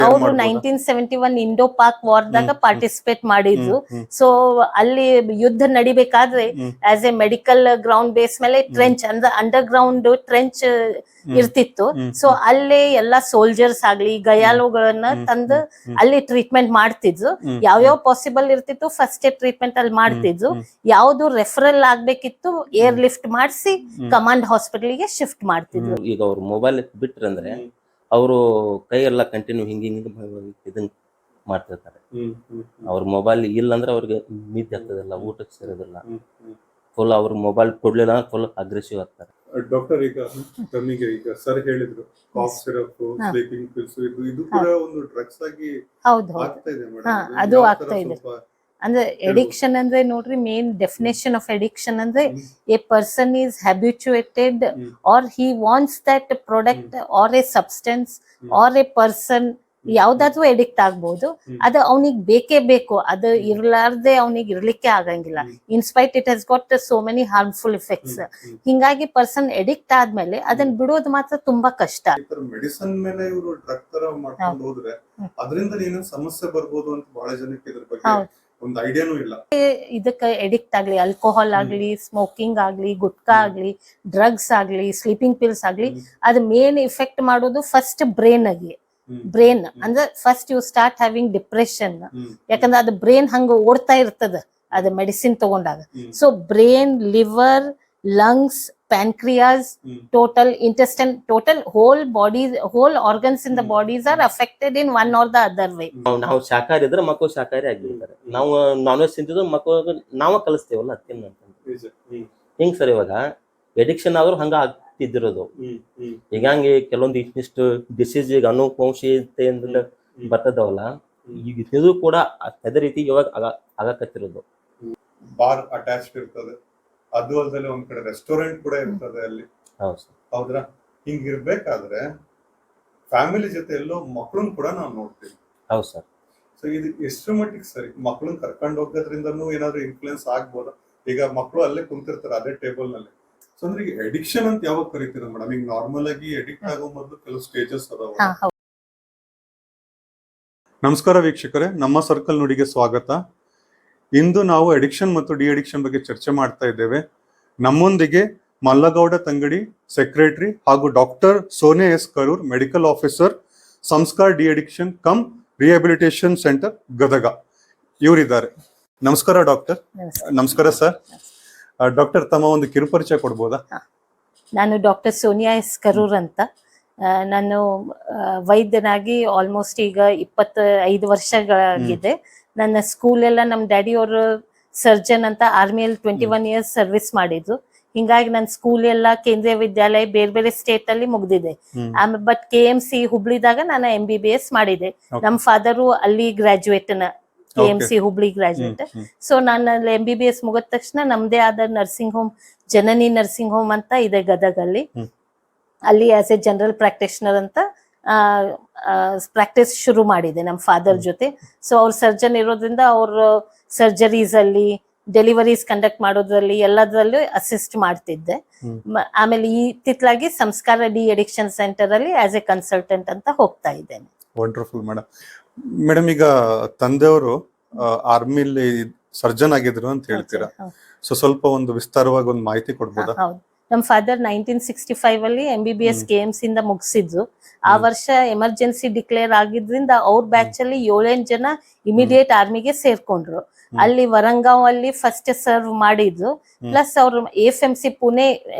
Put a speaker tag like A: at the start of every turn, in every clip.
A: ಅವರು 1971 ಇಂಡೋ ಪಾಕ್ ವಾರ್ದಾಗ ಪಾರ್ಟಿಸಿಪೇಟ್ ಮಾಡಿದ್ರು. ಸೊ ಅಲ್ಲಿ ಯುದ್ಧ ನಡಿಬೇಕಾದ್ರೆ as a medical ground base ಮೇಲೆ ಟ್ರೆಂಚ್ ಅಂದ್ರೆ ಅಂಡರ್ ಗ್ರೌಂಡ್ ಟ್ರೆಂಚ್ ಇರ್ತಿತ್ತು. ಸೊ ಅಲ್ಲೇ ಎಲ್ಲಾ ಸೋಲ್ಜರ್ಸ್ ಆಗ್ಲಿ ಗಯಾಲುಗಳನ್ನ ತಂದು ಅಲ್ಲಿ ಟ್ರೀಟ್ಮೆಂಟ್ ಮಾಡ್ತಿದ್ರು. ಯಾವ್ಯಾವ ಪಾಸಿಬಲ್ ಇರ್ತಿತ್ತು ಫಸ್ಟ್ ಏಡ್ ಟ್ರೀಟ್ಮೆಂಟ್ ಅಲ್ಲಿ ಮಾಡ್ತಿದ್ರು. ಯಾವ್ದು ರೆಫರಲ್ ಆಗ್ಬೇಕಿತ್ತು ಏರ್ ಲಿಫ್ಟ್ ಮಾಡಿಸಿ ಕಮಾಂಡ್ ಹಾಸ್ಪಿಟಲ್ ಗೆ ಶಿಫ್ಟ್ ಮಾಡ್ತಿದ್ರು.
B: ಈಗ ಅವ್ರು ಮೊಬೈಲ್ ಬಿಟ್ರಂದ್ರೆ ಅವರು ಕೈ ಎಲ್ಲ ಕಂಟಿನ್ಯೂ ಹಿಂಗ ಇದನ್ನ ಮಾಡ್ತಿರ್ತಾರೆ. ಅವ್ರ ಮೊಬೈಲ್ ಇಲ್ಲ ಅಂದ್ರೆ ಅವ್ರಿಗೆ ನಿದ್ದೆ ಆಗ್ತದಿಲ್ಲ, ಊಟಕ್ಕೆ ಸೇರೋದಿಲ್ಲ. ಫುಲ್ ಅವ್ರ ಮೊಬೈಲ್ ಕೊಡ್ಲಿಲ್ಲ ಅಂದ್ರೆ ಫುಲ್ ಅಗ್ರೆಸಿವ್ ಆಗ್ತಾರೆ.
C: ಡಾಕ್ಟರ್, ಈಗ ತಮಗೆ ಈಗ ಸರ್ ಹೇಳಿದ್ರು ಕಾಫ್ ಸಿರಪ್, ಸ್ಲೀಪಿಂಗ್ ಪಿಲ್ಸ್ ಇದು ಕೂಡ ಒಂದು ಡ್ರಗ್ಸ್ ಆಗಿ ಆಗ್ತಾ ಇದೆ ಮೇಡಮ್.
A: ಅದು ಆಗ್ತಾ ಇದೆ. ಅಂದ್ರೆ ಎಡಿಕ್ಷನ್ ಅಂದ್ರೆ ನೋಡ್ರಿ, ಮೇನ್ ಡೆಫಿನೇಷನ್ ಆಫ್ ಎಡಿಕ್ಷನ್ ಅಂದ್ರೆ a person is habituated or he wants that product or a substance or a person, ಯಾವ್ದಾದ್ರು ಎಡಿಕ್ಟ್ ಆಗ್ಬಹುದು. ಅದು ಅವನಿಗೆ ಬೇಕೇ ಬೇಕು, ಅದು ಇರ್ಲಾರ್ದೆ ಅವನಿಗೆ ಇರ್ಲಿಕ್ಕೆ ಆಗಂಗಿಲ್ಲ. In spite it has got so many harmful effects. ಹಿಂಗಾಗಿ ಪರ್ಸನ್ ಎಡಿಕ್ಟ್ ಆದ್ಮೇಲೆ ಅದನ್ನ ಬಿಡೋದು ಮಾತ್ರ ತುಂಬಾ ಕಷ್ಟ.
C: ಮೆಡಿಸಿನ್ ಮೇಲೆ ಇವರು ಡ್ರಗ್ ತರ ಮಾಡ್ಕೊಂಡು ಹೋದ್ರೆ ಅದರಿಂದ ಏನೇನು ಸಮಸ್ಯೆ ಬರ್ಬೋದು ಅಂತ ಬಹಳ ಜನಕ್ಕೆ ಇದ್ರ ಬಗ್ಗೆ ಒಂದು ಐಡಿಯಾನೂ ಇಲ್ಲ.
A: ಇದಕ್ಕೆ ಎಡಿಕ್ಟ್ ಆಗ್ಲಿ, ಆಲ್ಕೋಹಾಲ್ ಆಗ್ಲಿ, ಸ್ಮೋಕಿಂಗ್ ಆಗ್ಲಿ, ಗುಟ್ಕಾ ಆಗ್ಲಿ, ಡ್ರಗ್ಸ್ ಆಗ್ಲಿ, ಸ್ಲೀಪಿಂಗ್ ಪಿಲ್ಸ್ ಆಗ್ಲಿ, ಅದು ಮೇನ್ ಇಫೆಕ್ಟ್ ಮಾಡೋದು ಫಸ್ಟ್ ಬ್ರೈನ್ ಆಗಿ. ಬ್ರೈನ್ ಅಂದ್ರೆ first you start having depression. ಯಾಕಂದ್ರೆ ಅದು ಬ್ರೈನ್ ಹಂಗ ಓಡ್ತಾ ಇರ್ತದ ಅದು ಮೆಡಿಸಿನ್ ತಗೊಂಡಾಗ. So brain, liver, lungs, pancreas, total intestine, total whole body, whole organs in the bodies are affected in one or the other way.
B: ನಾವು ಶಾಕಾಹಾರಿ ಇದ್ರೆ ಮಕ್ಕಳು ಶಾಕಾಹಾರಿ ಆಗಿರ್ತಾರೆ. ನಾವು ನಾನ್ ವೆಜ್ ತಿಂತಿದ್ರು ಮಕ್ಕಳು ನಾವ ಕಲಿಸ್ತೇವಲ್ಲ ತಿನ್ನ ಅಂತ. ಹಿಂಗ್ ಸರ್ ಇವಾಗ ಎಡಿಕ್ಷನ್ ಆದ್ರೂ ಹಂಗ ಆಗ್ತಿದ್ದಿರೋದು. ಈಗ ಹಂಗೆ ಕೆಲವೊಂದು ಇಷ್ಟು ಡಿಸೀಸ್ ಈಗ ಅನುವಂಶೀಯತೆಯಿಂದ ಬರ್ತದವಲ್ಲ, ಈಗ ಇದು ಕೂಡ ಅದೇ ರೀತಿ ಇವಾಗ ಆಗಕತ್ತಿರೋದು.
C: ಬಾರ್ ಅಟ್ಯಾಚ್ಡ್ ಇರ್ತದೆ, ಅದು ಅಲ್ಲದೆ ಒಂದ್ ಕಡೆ ರೆಸ್ಟೋರೆಂಟ್ ಕೂಡ ಇರ್ತದೆ ಅಲ್ಲಿ. ಹೌದ್ರಾ? ಹಿಂಗಿರ್ಬೇಕಾದ್ರೆ ಫ್ಯಾಮಿಲಿ ಜೊತೆ ಎಲ್ಲೋ ಮಕ್ಕಳನ್ನ ಕೂಡ ನಾವು ನೋಡ್ತೀವಿ.
B: ಹೌದು ಸರ್.
C: ಸೊ ಇದು ಎಷ್ಟು ಮಟ್ಟಿಗೆ ಸರಿ? ಮಕ್ಕಳನ್ನ ಕರ್ಕೊಂಡು ಹೋಗೋದ್ರಿಂದನೂ ಏನಾದ್ರು ಇನ್ಫ್ಲೂಯೆನ್ಸ್ ಆಗ್ಬೋದಾ? ಈಗ ಮಕ್ಕಳು ಅಲ್ಲೇ ಕುಂತಿರ್ತಾರೆ ಅದೇ ಟೇಬಲ್ ನಲ್ಲಿ. ಸೊ ಅಂದ್ರೆ ಈಗ ಎಡಿಕ್ಷನ್ ಅಂತ ಯಾವಾಗ ಕರಿತೀರ ಮೇಡಮ್? ಈಗ ನಾರ್ಮಲ್ ಆಗಿ ಎಡಿಕ್ಟ್ ಆಗೋ ಮೊದಲು ಕೆಲವು ಸ್ಟೇಜಸ್ ಅದಾವ. ನಮಸ್ಕಾರ ವೀಕ್ಷಕರೇ, ನಮ್ಮ ಸರ್ಕಲ್ ನುಡಿಗೆ ಸ್ವಾಗತ. ಇಂದು ನಾವು ಅಡಿಕ್ಷನ್ ಮತ್ತು ಡಿ ಅಡಿಕ್ಷನ್ ಬಗ್ಗೆ ಚರ್ಚೆ ಮಾಡ್ತಾ ಇದ್ದೇವೆ. ನಮ್ಮೊಂದಿಗೆ ಮಲ್ಲಗೌಡ ತಂಗಡಿ, ಸೆಕ್ರೆಟರಿ, ಹಾಗೂ doctor Sonia S Karur, medical officer, Sanskar deaddiction cum rehabilitation centre Gadag, ಇವರಿದ್ದಾರೆ. ನಮಸ್ಕಾರ ಡಾಕ್ಟರ್. ನಮಸ್ಕಾರ ಸರ್. ಡಾಕ್ಟರ್, ತಮ್ಮ ಒಂದು ಕಿರುಪರಿಚಯ ಕೊಡ್ಬೋದಾ?
A: ನಾನು ಡಾಕ್ಟರ್ ಸೋನಿಯಾ ಎಸ್ ಕರೂರ್ ಅಂತ. ನಾನು ವೈದ್ಯನಾಗಿ ಆಲ್ಮೋಸ್ಟ್ ಈಗ 25 ವರ್ಷಗಳಾಗಿದೆ. ನನ್ನ ಸ್ಕೂಲ್ ಎಲ್ಲ ನಮ್ಮ ಡ್ಯಾಡಿ ಅವರು ಸರ್ಜನ್ ಅಂತ ಆರ್ಮಿಯಲ್ಲಿ 21 ಇಯರ್ಸ್ ಸರ್ವಿಸ್ ಮಾಡಿದ್ರು. ಹಿಂಗಾಗಿ ನನ್ನ ಸ್ಕೂಲ್ ಎಲ್ಲ ಕೇಂದ್ರೀಯ ವಿದ್ಯಾಲಯ ಬೇರೆ ಬೇರೆ ಸ್ಟೇಟ್ ಅಲ್ಲಿ ಮುಗ್ದಿದೆ. ಬಟ್ KMC ಹುಬ್ಳಿದಾಗ ನಾನು MBBS ಮಾಡಿದೆ. ನಮ್ಮ ಫಾದರು ಅಲ್ಲಿ graduate, KMC Hubli graduate. So ನಾನು ಅಲ್ಲಿ MBBS ಮುಗಿದ ತಕ್ಷಣ ನಮ್ದೇ ಆದ ನರ್ಸಿಂಗ್ ಹೋಮ್, ಜನನಿ ನರ್ಸಿಂಗ್ ಹೋಮ್ ಅಂತ ಇದೆ ಗದಗಲ್ಲಿ. ಅಲ್ಲಿ ಆಸ್ ಎ ಜನರಲ್ ಪ್ರಾಕ್ಟಿಷನರ್ ಅಂತ ಪ್ರಾಕ್ಟೀಸ್ ಶುರು ಮಾಡಿದೆ ನಮ್ಮ ಫಾದರ್ ಜೊತೆ. ಸೊ ಅವ್ರ ಸರ್ಜನ್ ಇರೋದ್ರಿಂದ ಅವ್ರ ಸರ್ಜರೀಸ್ ಅಲ್ಲಿ, ಡೆಲಿವರೀಸ್ ಕಂಡಕ್ಟ್ ಮಾಡೋದ್ರಲ್ಲಿ ಎಲ್ಲದರಲ್ಲೂ ಅಸಿಸ್ಟ್ ಮಾಡ್ತಿದ್ದೆ. ಆಮೇಲೆ ಇತ್ತಿತ್ತಲಾಗಿ ಸಂಸ್ಕಾರ ಡಿ ಅಡಿಕ್ಷನ್ ಸೆಂಟರ್ ಅಲ್ಲಿ ಆಸ್ ಎ ಕನ್ಸಲ್ಟೆಂಟ್ ಅಂತ ಹೋಗ್ತಾ ಇದ್ದೇನೆ.
C: Wonderful madam. ಮೇಡಮ್, ಈಗ ತಂದೆಯವರು ಆರ್ಮಿಲಿ ಸರ್ಜನ್ ಆಗಿದ್ರು ಅಂತ ಹೇಳ್ತೀರಾ. ಸೊ ಸ್ವಲ್ಪ ಒಂದು ವಿಸ್ತಾರವಾಗಿ ಒಂದು ಮಾಹಿತಿ ಕೊಡ್ಬೋದಾ?
A: ನಮ್ಮ ಫಾದರ್ 1965 ಅಲ್ಲಿ MBBS KMC ಇಂದ ಮುಗಿಸಿದ್ರು. ಆ ವರ್ಷ ಎಮರ್ಜೆನ್ಸಿ ಡಿಕ್ಲೇರ್ ಆಗಿದ್ರಿಂದ ಅವ್ರ ಬ್ಯಾಚ್ ಅಲ್ಲಿ 7 ಜನ ಇಮಿಡಿಯೇಟ್ ಆರ್ಮಿಗೆ ಸೇರ್ಕೊಂಡ್ರು. ಅಲ್ಲಿ ವರಂಗಾವ್ ಅಲ್ಲಿ ಫಸ್ಟ್ ಸರ್ವ್ ಮಾಡಿದ್ರು. ಪ್ಲಸ್ ಅವ್ರು AFMC ಪುಣೆ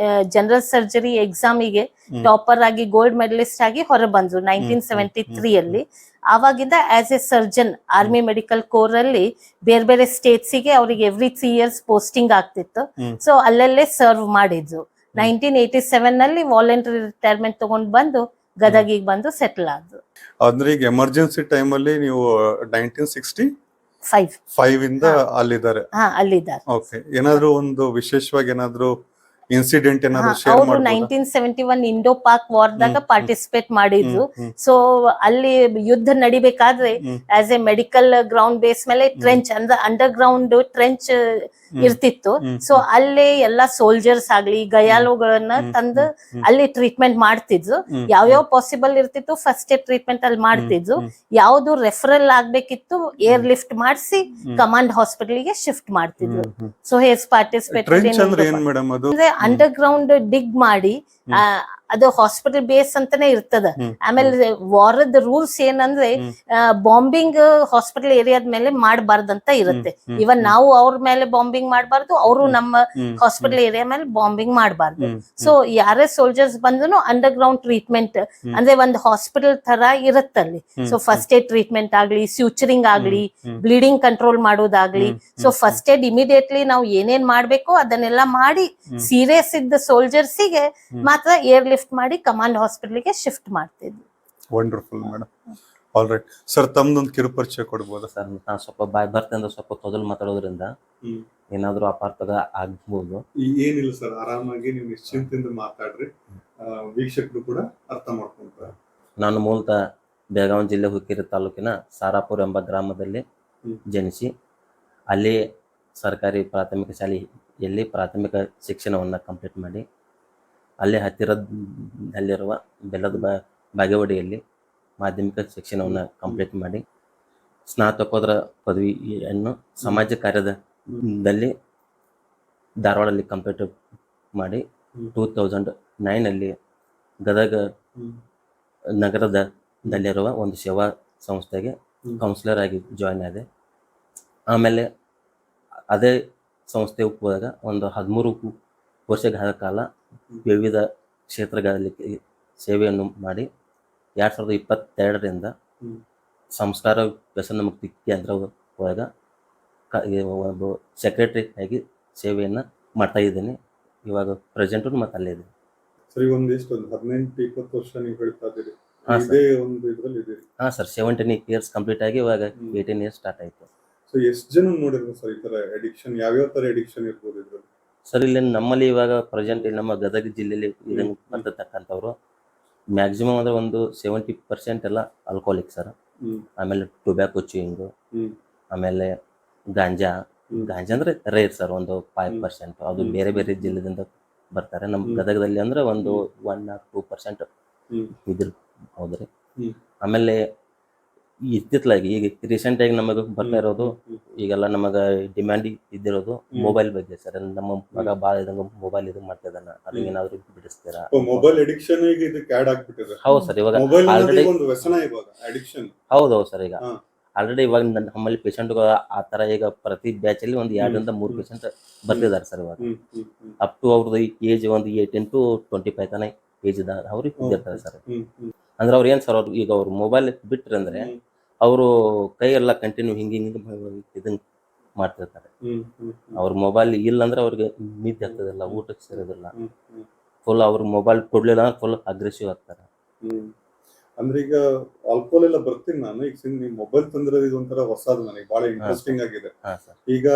A: ಜನರಲ್ ಸರ್ಜರಿ ಎಕ್ಸಾಮಿಗೆ ಟಾಪರ್ ಆಗಿ ಗೋಲ್ಡ್ ಮೆಡಲಿಸ್ಟ್ ಆಗಿ ಹೊರ ಬಂದ್ರು 1973 ಅಲ್ಲಿ. ಆವಾಗಿಂದ as a surgeon army medical corps ಅಲ್ಲಿ ಬೇರೆ ಬೇರೆ ಸ್ಟೇಟ್ಸ್ ಗೆ ಅವ್ರಿಗೆ ಎವ್ರಿ 3 years ಪೋಸ್ಟಿಂಗ್ ಆಗ್ತಿತ್ತು. ಸೊ ಅಲ್ಲಲ್ಲೇ ಸರ್ವ್ ಮಾಡಿದ್ರು. 1987 ನಲ್ಲಿ ವಾಲಂಟರಿ ರಿಟೈರ್ಮೆಂಟ್ ತಗೊಂಡ್ ಬಂದು ಗದಗಿಗೆ ಬಂದು ಸೆಟಲ್ ಆದ್ರು.
C: ಅಂದ್ರೆ ಈಗ ಎಮರ್ಜೆನ್ಸಿ ಟೈಮ್ ಅಲ್ಲಿ ನೀವು 1965 ಇಂದ ಅಲ್ಲಿದ್ದಾರೆ.
A: ಅಲ್ಲಿದ್ದಾರೆ.
C: ಓಕೆ. ಏನಾದ್ರು ಒಂದು ವಿಶೇಷವಾಗಿ ಏನಾದ್ರು ಇನ್ಸಿಡೆಂಟ್ ಏನಾದ್ರು ಶೇರ್
A: ಅವರು
C: ಮಾಡ್ಬೋದಾ?
A: 1971 ಇಂಡೋ ಪಾಕ್ ವಾರ್ದಾಗ ಪಾರ್ಟಿಸಿಪೇಟ್ ಮಾಡಿದ್ರು. ಸೊ ಅಲ್ಲಿ ಯುದ್ಧ ನಡಿಬೇಕಾದ್ರೆ as a medical ground base ಮೇಲೆ ಟ್ರೆಂಚ್ ಅಂದ್ರೆ ಅಂಡರ್ ಗ್ರೌಂಡ್ ಟ್ರೆಂಚ್ ಇರ್ತಿತ್ತು. ಸೊ ಅಲ್ಲೇ ಎಲ್ಲಾ ಸೋಲ್ಜರ್ಸ್ ಆಗ್ಲಿ ಗಯಾಲುಗಳನ್ನ ತಂದು ಅಲ್ಲಿ ಟ್ರೀಟ್ಮೆಂಟ್ ಮಾಡ್ತಿದ್ರು. ಯಾವ್ಯಾವ ಪಾಸಿಬಲ್ ಇರ್ತಿತ್ತು ಫಸ್ಟ್ ಏಡ್ ಟ್ರೀಟ್ಮೆಂಟ್ ಅಲ್ಲಿ ಮಾಡ್ತಿದ್ರು. ಯಾವ್ದು ರೆಫರಲ್ ಆಗ್ಬೇಕಿತ್ತು ಏರ್ ಲಿಫ್ಟ್ ಮಾಡಿಸಿ ಕಮಾಂಡ್ ಹಾಸ್ಪಿಟಲ್ಗೆ ಶಿಫ್ಟ್ ಮಾಡ್ತಿದ್ರು. ಸೊ ಹೇಸ್ ಪಾರ್ಟಿಸಿಪೇಟ್
C: ಟ್ರೆಂಚ್ ಅಂದ್ರೆ ಏನ್ ಮೇಡಮ್ ಅದು?
A: ಅಂದ್ರೆ ಅಂಡರ್ ಗ್ರೌಂಡ್ ಡಿಗ್ ಮಾಡಿ ಅದು ಹಾಸ್ಪಿಟಲ್ ಬೇಸ್ ಅಂತಾನೆ ಇರ್ತದ. ಆಮೇಲೆ ವಾರದ ರೂಲ್ಸ್ ಏನಂದ್ರೆ ಬಾಂಬಿಂಗ್ ಹಾಸ್ಪಿಟಲ್ ಏರಿಯಾದ ಮೇಲೆ ಮಾಡಬಾರ್ದಂತ ಇರುತ್ತೆ. ಇವನ್ ನಾವು ಅವ್ರ ಮೇಲೆ ಬಾಂಬಿಂಗ್ ಮಾಡಬಾರ್ದು, ಅವರು ನಮ್ಮ ಹಾಸ್ಪಿಟಲ್ ಏರಿಯಾ ಮೇಲೆ ಬಾಂಬಿಂಗ್ ಮಾಡಬಾರ್ದು. ಸೊ ಯಾರೇ ಸೋಲ್ಜರ್ಸ್ ಬಂದ್ರು ಅಂಡರ್ ಗ್ರೌಂಡ್ ಟ್ರೀಟ್ಮೆಂಟ್ ಅಂದ್ರೆ ಒಂದು ಹಾಸ್ಪಿಟಲ್ ತರ ಇರುತ್ತಲ್ಲಿ. ಸೊ ಫಸ್ಟ್ ಏಡ್ ಟ್ರೀಟ್ಮೆಂಟ್ ಆಗ್ಲಿ, ಸ್ಯೂಚರಿಂಗ್ ಆಗ್ಲಿ, ಬ್ಲೀಡಿಂಗ್ ಕಂಟ್ರೋಲ್ ಮಾಡೋದಾಗ್ಲಿ. ಸೊ ಫಸ್ಟ್ ಏಡ್ ಇಮಿಡಿಯೇಟ್ಲಿ ನಾವು ಏನೇನ್ ಮಾಡ್ಬೇಕೋ ಅದನ್ನೆಲ್ಲ ಮಾಡಿ ಸೀರಿಯಸ್ ಇದ್ದ ಸೋಲ್ಜರ್ಸಿಗೆ ಮಾತ್ರ ಏರ್ ಲಿಫ್ಟ್ ಮಾಡಿ ಕಮಾಂಡ್ ಹಾಸ್ಪಿಟಲ್ಗೆ ಶಿಫ್ಟ್ ಮಾಡ್ತಿದ್ವಿ.
C: Wonderful madam. All right sir, ತಮ್ದೊಂದು ಕಿರುಪರಿಚಯ ಕೊಡ್ಬೋದಾ?
B: ಸರ್ ನಾನು ಸ್ವಲ್ಪ ಬಾಯ್ ಬರ್ತಂದ್ರೆ ಸ್ವಲ್ಪ ತೊದಲು ಮಾತಾಡೋದ್ರಿಂದ ಏನಾದ್ರು ಅಪಾರ್ಥದ ಆಗ್ಬೋದು.
C: ಏನಿಲ್ಲ ಸರ್, ಆರಾಮಾಗಿ ನೀವು ನಿಶ್ಚಿಂತೆಯಿಂದ ಮಾತಾಡ್ರಿ, ವೀಕ್ಷಕರು ಕೂಡ ಅರ್ಥ ಮಾಡ್ಕೊಂತಾರೆ.
B: ನಾನು ಮೂಲತಃ ಬೆಳಗಾವಿ ಜಿಲ್ಲೆ ಹುಕ್ಕೇರಿ ತಾಲೂಕಿನ ಸಾರಾಪುರ ಎಂಬ ಗ್ರಾಮದಲ್ಲಿ ಜನಿಸಿ ಅಲ್ಲಿ ಸರ್ಕಾರಿ ಪ್ರಾಥಮಿಕ ಶಾಲೆಯಲ್ಲಿ ಪ್ರಾಥಮಿಕ ಶಿಕ್ಷಣವನ್ನು ಕಂಪ್ಲೀಟ್ ಮಾಡಿ ಅಲ್ಲೇ ಹತ್ತಿರದಲ್ಲಿರುವ ಬೆಲ್ಲದ ಬಾಗೇವಾಡಿಯಲ್ಲಿ ಮಾಧ್ಯಮಿಕ ಶಿಕ್ಷಣವನ್ನು ಕಂಪ್ಲೀಟ್ ಮಾಡಿ ಸ್ನಾತಕೋತ್ತರ ಪದವಿಯನ್ನು ಸಮಾಜ ಕಾರ್ಯದಲ್ಲಿ ಧಾರವಾಡಲ್ಲಿ ಕಂಪ್ಲೀಟ್ ಮಾಡಿ 2009 ಗದಗ ನಗರದಲ್ಲಿರುವ ಒಂದು ಸೇವಾ ಸಂಸ್ಥೆಗೆ ಕೌನ್ಸಿಲರ್ ಆಗಿ ಜಾಯ್ನ್ ಆದೆ. ಆಮೇಲೆ ಅದೇ ಸಂಸ್ಥೆಗೆ ಹೋದಾಗ ಒಂದು 13 ವರ್ಷಗಳ ಕಾಲ ವಿವಿಧ ಕ್ಷೇತ್ರಗಳಲ್ಲಿ ಸೇವೆಯನ್ನು ಮಾಡಿ 2022ರಿಂದ ಸಂಸ್ಕಾರ ವ್ಯಸನ ಮುಕ್ತಿ ಕೇಂದ್ರ ಒಳಗ ಒಂದು ಸೆಕ್ರೆಟರಿ ಆಗಿ ಸೇವೆಯನ್ನು ಮಾಡ್ತಾ ಇದ್ದೀನಿ. ಇವಾಗ ಪ್ರೆಸೆಂಟು ಮತ್ತೆ ಅಲ್ಲೇ ಇದೆ.
C: ಸರಿ, ಒಂದಿಷ್ಟು 18-20 ವರ್ಷ ನೀವು ಹೇಳ್ತಾ ಇದ್ದೀರಿ.
B: ಹಾಂ ಸರ್, 17 years ಕಂಪ್ಲೀಟ್ ಆಗಿ ಇವಾಗ 18 years ಸ್ಟಾರ್ಟ್ ಆಯಿತು.
C: ಸೊ ಎಷ್ಟು ಜನ ನೋಡಿದ್ರು ಸರ್ ಈ ತರ ಅಡಿಕ್ಷನ್? ಯಾವ್ಯಾವ ತರ ಅಡಿಕ್ಷನ್ ಇರ್ಬೋದು ಇದ್ರಲ್ಲಿ?
B: ಸರ್ ಇಲ್ಲಿ ನಮ್ಮಲ್ಲಿ ಇವಾಗ ಪ್ರೆಸೆಂಟ್ ನಮ್ಮ ಗದಗ ಜಿಲ್ಲೆಯಲ್ಲಿ ಇದನ್ನು ಬರ್ತಕ್ಕಂಥವ್ರು ಮ್ಯಾಕ್ಸಿಮಮ್ ಅಂದ್ರೆ ಒಂದು 70% ಎಲ್ಲ ಆಲ್ಕೋಹಾಲಿಕ್ ಸರ್. ಆಮೇಲೆ ಟೊಬ್ಯಾಕೊ ಚೂಯಿಂಗು, ಆಮೇಲೆ ಗಾಂಜಾ ಅಂದ್ರೆ ರೇರ್ ಸರ್, ಒಂದು 5%. ಅದು ಬೇರೆ ಬೇರೆ ಜಿಲ್ಲೆದಿಂದ ಬರ್ತಾರೆ. ನಮ್ಮ ಗದಗದಲ್ಲಿ ಅಂದ್ರೆ ಒಂದು 1-2% ಇದ್ರ ಹೌದ್ರಿ. ಆಮೇಲೆ ಇತ್ತಿತ್ತಲಾಗಿ ಈಗ ರೀಸೆಂಟಾಗಿ ನಮಗೆ ಬರ್ತಾ ಇರೋದು ಈಗೆಲ್ಲ ನಮಗೆ ಡಿಮ್ಯಾಂಡ್ ಇದ್ದಿರೋದು ಮೊಬೈಲ್ ಬಗ್ಗೆ ಸರ್. ನಮ್ಮ ಮಗ ಭಾಳ ಇದಂಗ ಮೊಬೈಲ್ ಇದು ಮಾಡ್ತಾ ಇದ್ದಾನ, ಅದನ್ನ ಏನಾದ್ರು ಬಿಡಿಸ್ತೀರಾ?
C: ಮೊಬೈಲ್ ಅಡಿಕ್ಷನ್ ಈಗ ಇದಕ್ಕೆ ಆಡ್ ಆಗ್ಬಿಟ್ಟಿದೆ.
B: ಹೌದು ಸರ್, ಇವಾಗ ಆಲ್ರೆಡಿ
C: ಒಂದು ವ್ಯಸನ ಇವಾಗ ಅಡಿಕ್ಷನ್.
B: ಹೌದು ಸರ್, ಈಗ ಆಲ್ರೆಡಿ ಇವಾಗ ನಮ್ಮಲ್ಲಿ ಪೇಷಂಟ್ಗಳು ಆ ಥರ ಈಗ ಪ್ರತಿ ಬ್ಯಾಚ್ ಅಲ್ಲಿ ಒಂದು 2-3 ಪೇಷಂಟ್ ಬರ್ತಿದ್ದಾರೆ ಸರ್. ಇವಾಗ ಅಪ್ ಟು ಅವ್ರದ್ದು ಏಜ್ ಒಂದು 18 to 25 ತನ ಏಜ್ ಇದ್ದ ಅವ್ರಿಗೆ ಇದ್ದಿರ್ತಾರೆ ಸರ್. ಅಂದ್ರೆ ಅವ್ರು ಏನು ಸರ್, ಅವ್ರು ಈಗ ಅವ್ರು ಮೊಬೈಲ್ ಬಿಟ್ರೆ ಅಂದ್ರೆ ಅವರು ಕೈ ಎಲ್ಲ ಕಂಟಿನ್ಯೂ ಹಿಂಗೆ ಇದನ್ನ ಮಾಡ್ತಿರ್ತಾರೆ. ಅವ್ರ ಮೊಬೈಲ್ ಇಲ್ಲ ಅಂದ್ರೆ ಅವ್ರಿಗೆ ನಿದ್ದೆ ಆಗ್ತದಿಲ್ಲ, ಊಟಕ್ಕೆ ಸೇರೋದಿಲ್ಲ. ಫುಲ್ ಅವ್ರ ಮೊಬೈಲ್ ಕೊಡ್ಲಿಲ್ಲ ಅಂದ್ರೆ ಫುಲ್ ಅಗ್ರೆಸಿವ್ ಆಗ್ತಾರೆ.
C: ಅಂದ್ರೆ ಈಗ ಆಲ್ಕೋಹಾಲ್ ಎಲ್ಲ ಬರ್ತೀನಿ ನಾನು, ಈಗ ನೀವು ಮೊಬೈಲ್ ತಂದಿರೋದು ಇದೊಂಥರ ಹೊಸದು, ನನಗೆ ಬಹಳ ಇಂಟ್ರೆಸ್ಟಿಂಗ್ ಆಗಿದೆ. ಈಗ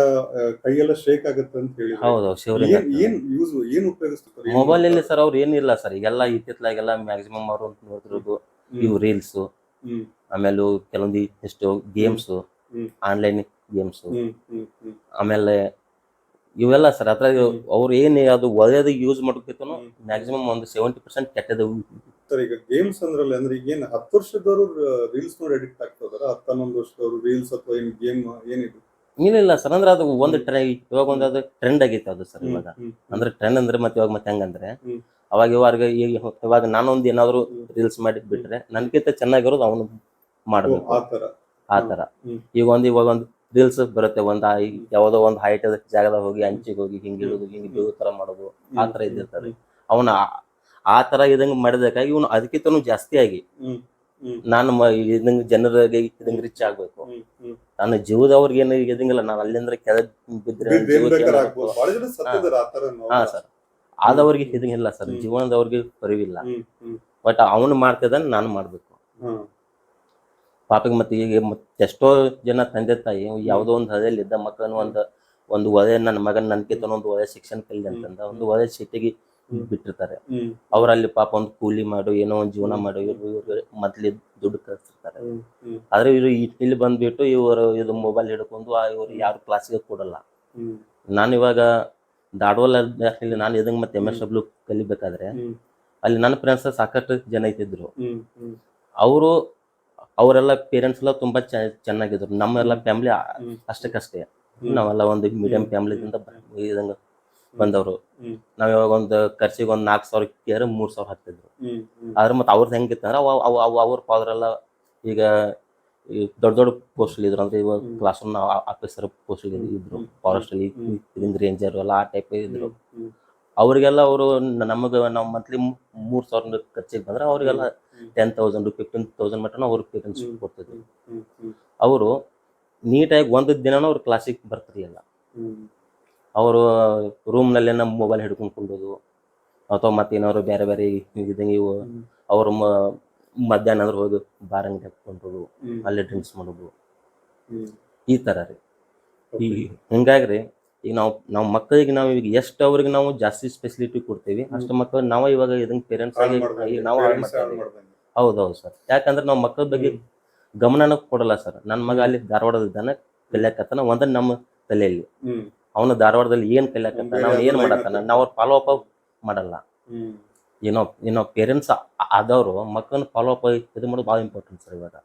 C: ಕೈಯೆಲ್ಲ ಶೇಕ್ ಆಗುತ್ತೆ ಅಂತ ಹೇಳಿ,
B: ಹೌದು,
C: ಏನ್ ಉಪಯೋಗಿಸ್ತಾರೆ
B: ಮೊಬೈಲ್ ಇಲ್ಲಿ ಸರ್? ಅವ್ರು ಏನಿಲ್ಲ ಸರ್, ಈಗೆಲ್ಲ ಇತ್ತಿತ್ತಲಾಗೆಲ್ಲ ಮ್ಯಾಕ್ಸಿಮಮ್ ಅವರು ನೋಡ್ತಿರೋದು ಇವು ರೀಲ್ಸ್, ಆಮೇಲೆ ಕೆಲವೊಂದು ಎಷ್ಟು ಗೇಮ್ಸ್, ಆನ್ಲೈನ್ ಗೇಮ್ಸ್, ಆಮೇಲೆ ಇವೆಲ್ಲ ಸರ್. ಅದ್ರಾಗ ಅವ್ರು ಏನ್ ಅದು ಒಳ್ಳೆಯದು ಯೂಸ್ ಮಾಡೋದಕ್ಕಿಂತ ಮ್ಯಾಕ್ಸಿಮಮ್ ಒಂದು 70% ಕೆಟ್ಟದ್ದು
C: ಸರ್. ಈಗ ಗೇಮ್ಸ್ ಅಂದ್ರಲ್ಲಿ ಅಂದ್ರೆ ಈಗ ಏನ್ 10 ವರ್ಷದವರು ರೀಲ್ಸ್ ನೋಡಿ ಅಡಿಕ್ಟ್ ಆಗ್ತದಾರ? 11 ವರ್ಷದವರು ರೀಲ್ಸ್ ಅಥವಾ ಏನ್ ಗೇಮ್ ಏನಿದೆ?
B: ಏನಿಲ್ಲ ಸರ್, ಅಂದ್ರೆ ಅದು ಒಂದು ಇವಾಗ ಒಂದು ಅದು ಟ್ರೆಂಡ್ ಆಗೈತೆ ಅದು ಸರ್. ಇವಾಗ ಅಂದ್ರೆ ಟ್ರೆಂಡ್ ಅಂದ್ರೆ ಮತ್ತೆ ಇವಾಗ ಮತ್ತೆ ಹೆಂಗಂದ್ರೆ ಅವಾಗ ಇವಾಗ ನಾನೊಂದು ಏನಾದ್ರು ರೀಲ್ಸ್ ಮಾಡಿ ಬಿಟ್ರೆ ನನ್ಗಿಂತ ಚೆನ್ನಾಗಿರೋದು ಅವನು ಮಾಡ್ಬೇಕು ಆ ತರ. ಇವಾಗ ಒಂದು ರೀಲ್ಸ್ ಬರುತ್ತೆ, ಯಾವ್ದೋ ಒಂದು ಹೈಟ್ ಜಾಗದಾಗ ಹೋಗಿ ಅಂಚಿಗೆ ಹೋಗಿ ಹಿಂಗೆ ಇಳಿದು ಹಿಂಗೆ ಬೀಳೋ ತರ ಮಾಡೋದು, ಆ ತರ ಇದ್ದಿರ್ತಾರೆ. ಅವನ ಆ ತರ ಇದಂಗ ಮಾಡಿದಕ್ಕಾಗಿ ಇವನು ಅದಕ್ಕಿಂತನೂ ಜಾಸ್ತಿ ಆಗಿ ನಾನು ಇದಂಗ ಜನರಿಗೆ ಇದಂಗ ರಿಚ್ ಆಗ್ಬೇಕು, ನನ್ನ ಜೀವದವ್ರಿಗೆ ಏನು ಇದಂಗಿಲ್ಲ, ನಾನು ಅಲ್ಲಿಂದ್ರೆ ಕೆಳಗೆ ಬಿದ್ರೆ ಹಾ ಸರ್, ಆದವ್ರಿಗೆ ಇದಂಗಿಲ್ಲ ಸರ್, ಜೀವನದವ್ರಿಗೆ ಪರಿವಿಲ್ಲ. ಬಟ್ ಅವನು ಮಾಡ್ತಿದ್ದಾನೆ, ನಾನು ಮಾಡ್ಬೇಕು ಪಾಪಿಗೆ. ಮತ್ತೆ ಈಗ ಎಷ್ಟೋ ಜನ ತಂದೆ ತಾಯಿ ಯಾವುದೋ ಒಂದು ಹಳ್ಳಿಯಲ್ಲಿ ಇದ್ದ ಮಕ್ಕಳನ್ನು ಒಂದು ಒಂದು ಒಳ್ಳೆ ನನ್ನ ಮಗನ ನನ್ಕಿಂತ ಒಂದು ಒಳ್ಳೆ ಶಿಕ್ಷಣ ಕಲಿ ಅಂತಂದ ಒಂದು ಒಳ್ಳೆ ಸಿಟಿಗೆ ಬಿಟ್ಟಿರ್ತಾರೆ. ಅವ್ರಲ್ಲಿ ಪಾಪ ಒಂದು ಕೂಲಿ ಮಾಡು ಏನೋ ಒಂದು ಜೀವನ ಮಾಡು ಇವ್ರು ಮೊದ್ಲಿ ದುಡ್ಡು ಕಳಿಸ್ತಿರ್ತಾರೆ. ಆದ್ರೆ ಇವ್ರು ಇಲ್ಲಿ ಬಂದ್ಬಿಟ್ಟು ಇವರು ಇದು ಮೊಬೈಲ್ ಹಿಡ್ಕೊಂಡು ಇವ್ರು ಯಾರು ಕ್ಲಾಸಿಗೆ ಕೊಡಲ್ಲ. ನಾನು ಇವಾಗ ಧಾರವಾಡ ನಾನು ಇದಂಗೆ ಮತ್ತೆ MSW ಕಲಿಬೇಕಾದ್ರೆ ಅಲ್ಲಿ ನನ್ನ ಫ್ರೆಂಡ್ಸ್ ಸಾಕಷ್ಟು ಜನ ಇದ್ದಿದ್ರು. ಅವರೆಲ್ಲ ಪೇರೆಂಟ್ಸ್ ಎಲ್ಲ ತುಂಬಾ ಚೆನ್ನಾಗಿದ್ರು. ನಮ್ಮೆಲ್ಲ ಫ್ಯಾಮಿಲಿ ಅಷ್ಟಕ್ಕಷ್ಟೇ, ನಾವೆಲ್ಲ ಒಂದು ಮೀಡಿಯಂ ಫ್ಯಾಮಿಲಿದಿಂದ ಇದಂಗ ಬಂದವರು. ನಾವ್ ಇವಾಗ ಒಂದು ಖರ್ಚಿಗೆ ಒಂದು 4,000 ಕೇರ್ 3,000 ಹಾಕ್ತಿದ್ರು. ಆದ್ರೆ ಮತ್ತೆ ಅವ್ರದ್ದು ಹೆಂಗಿತ್ತಂದ್ರೆ ಅವ್ರ ಫಾದರ್ ಎಲ್ಲ ಈಗ ದೊಡ್ಡ ದೊಡ್ಡ ಪೋಸ್ಟ್ ಇದ್ರು. ಅಂದ್ರೆ ಇವಾಗ ಕ್ಲಾಸ್ ರೂಮ್ ಆಫೀಸರ್ ಪೋಸ್ಟ್ ಇದ್ರು, ಫಾರೆಸ್ಟ್ ಅಲ್ಲಿ ರೇಂಜರ್ ಎಲ್ಲ ಆ ಟೈಪ್ ಇದ್ರು. ಅವ್ರಿಗೆಲ್ಲ ಅವರು ನಾವು ಮಂತ್ಲಿ 3,000 ಖರ್ಚಿಗೆ ಬಂದ್ರೆ ಅವ್ರಿಗೆಲ್ಲ 10,000 15,000 ಮಟನ ಅವ್ರ ಪೇರೆಂಟ್ಸ್ ಕೊಡ್ತಿದ್ರು. ಅವರು ನೀಟಾಗಿ ಒಂದು ದಿನನೂ ಅವ್ರ ಕ್ಲಾಸಿಗೆ ಬರ್ತಿರ್ಲಿಲ್ಲ. ಅವರು ರೂಮ್ನಲ್ಲೇ ನಮ್ಮ ಮೊಬೈಲ್ ಹಿಡ್ಕೊಂಡು ಕುಂಡೋದು ಅಥವಾ ಮತ್ತೇನಾದ್ರು ಬೇರೆ ಬೇರೆ ಇದಂಗೆ ಇವು ಅವರು ಮಧ್ಯಾಹ್ನ ಅಂದ್ರೆ ಹೋಗಿ ಬಾರ್ ಅಂಗಡಿ ಹಾಕೊಂಡೋದು, ಅಲ್ಲೇ ಡ್ರಿಂಕ್ಸ್ ಮಾಡೋದು, ಈ ಥರ ರೀ. ಈ ಹಿಂಗಾಗ್ರಿ ಈಗ ನಾವು ಮಕ್ಕಳಿಗೆ ನಾವು ಈಗ ಎಷ್ಟು ಅವ್ರಿಗೆ ನಾವು ಜಾಸ್ತಿ ಫೆಸಿಲಿಟಿ ಕೊಡ್ತೀವಿ ಅಷ್ಟು ಮಕ್ಕಳು ನಾವು ಇವಾಗ ಇದನ್ನ ಪೇರೆಂಟ್ಸ್ ಆಗಿ ನಾವು ಹೌದೌದು ಸರ್. ಯಾಕಂದ್ರೆ ನಾವು ಮಕ್ಕಳ ಬಗ್ಗೆ ಗಮನನ ಕೊಡಲ್ಲ ಸರ್. ನನ್ನ ಮಗ ಅಲ್ಲಿ ಧಾರವಾಡದಿದ್ದಾನೆ ಕಲಿಯಾಕತ್ತಾನ ಒಂದ್ ನಮ್ಮ ತಲೆಯಲ್ಲಿ, ಅವನು ಧಾರವಾಡದಲ್ಲಿ ಏನ್ ಕಲಿಯಾಕತ್ತಾನ ನಾವು ಏನ್ ಮಾಡತ್ತಾನ ನಾವು ಅವ್ರ ಫಾಲೋ ಅಪ್ ಮಾಡಲ್ಲ. ಏನೋ ಪೇರೆಂಟ್ಸ್ ಆದವರು ಮಕ್ಕಳನ್ನ ಫಾಲೋ ಅಪ್ ಇದು ಮಾಡೋದು ಭಾಳ ಇಂಪಾರ್ಟೆಂಟ್ ಸರ್ ಇವಾಗ.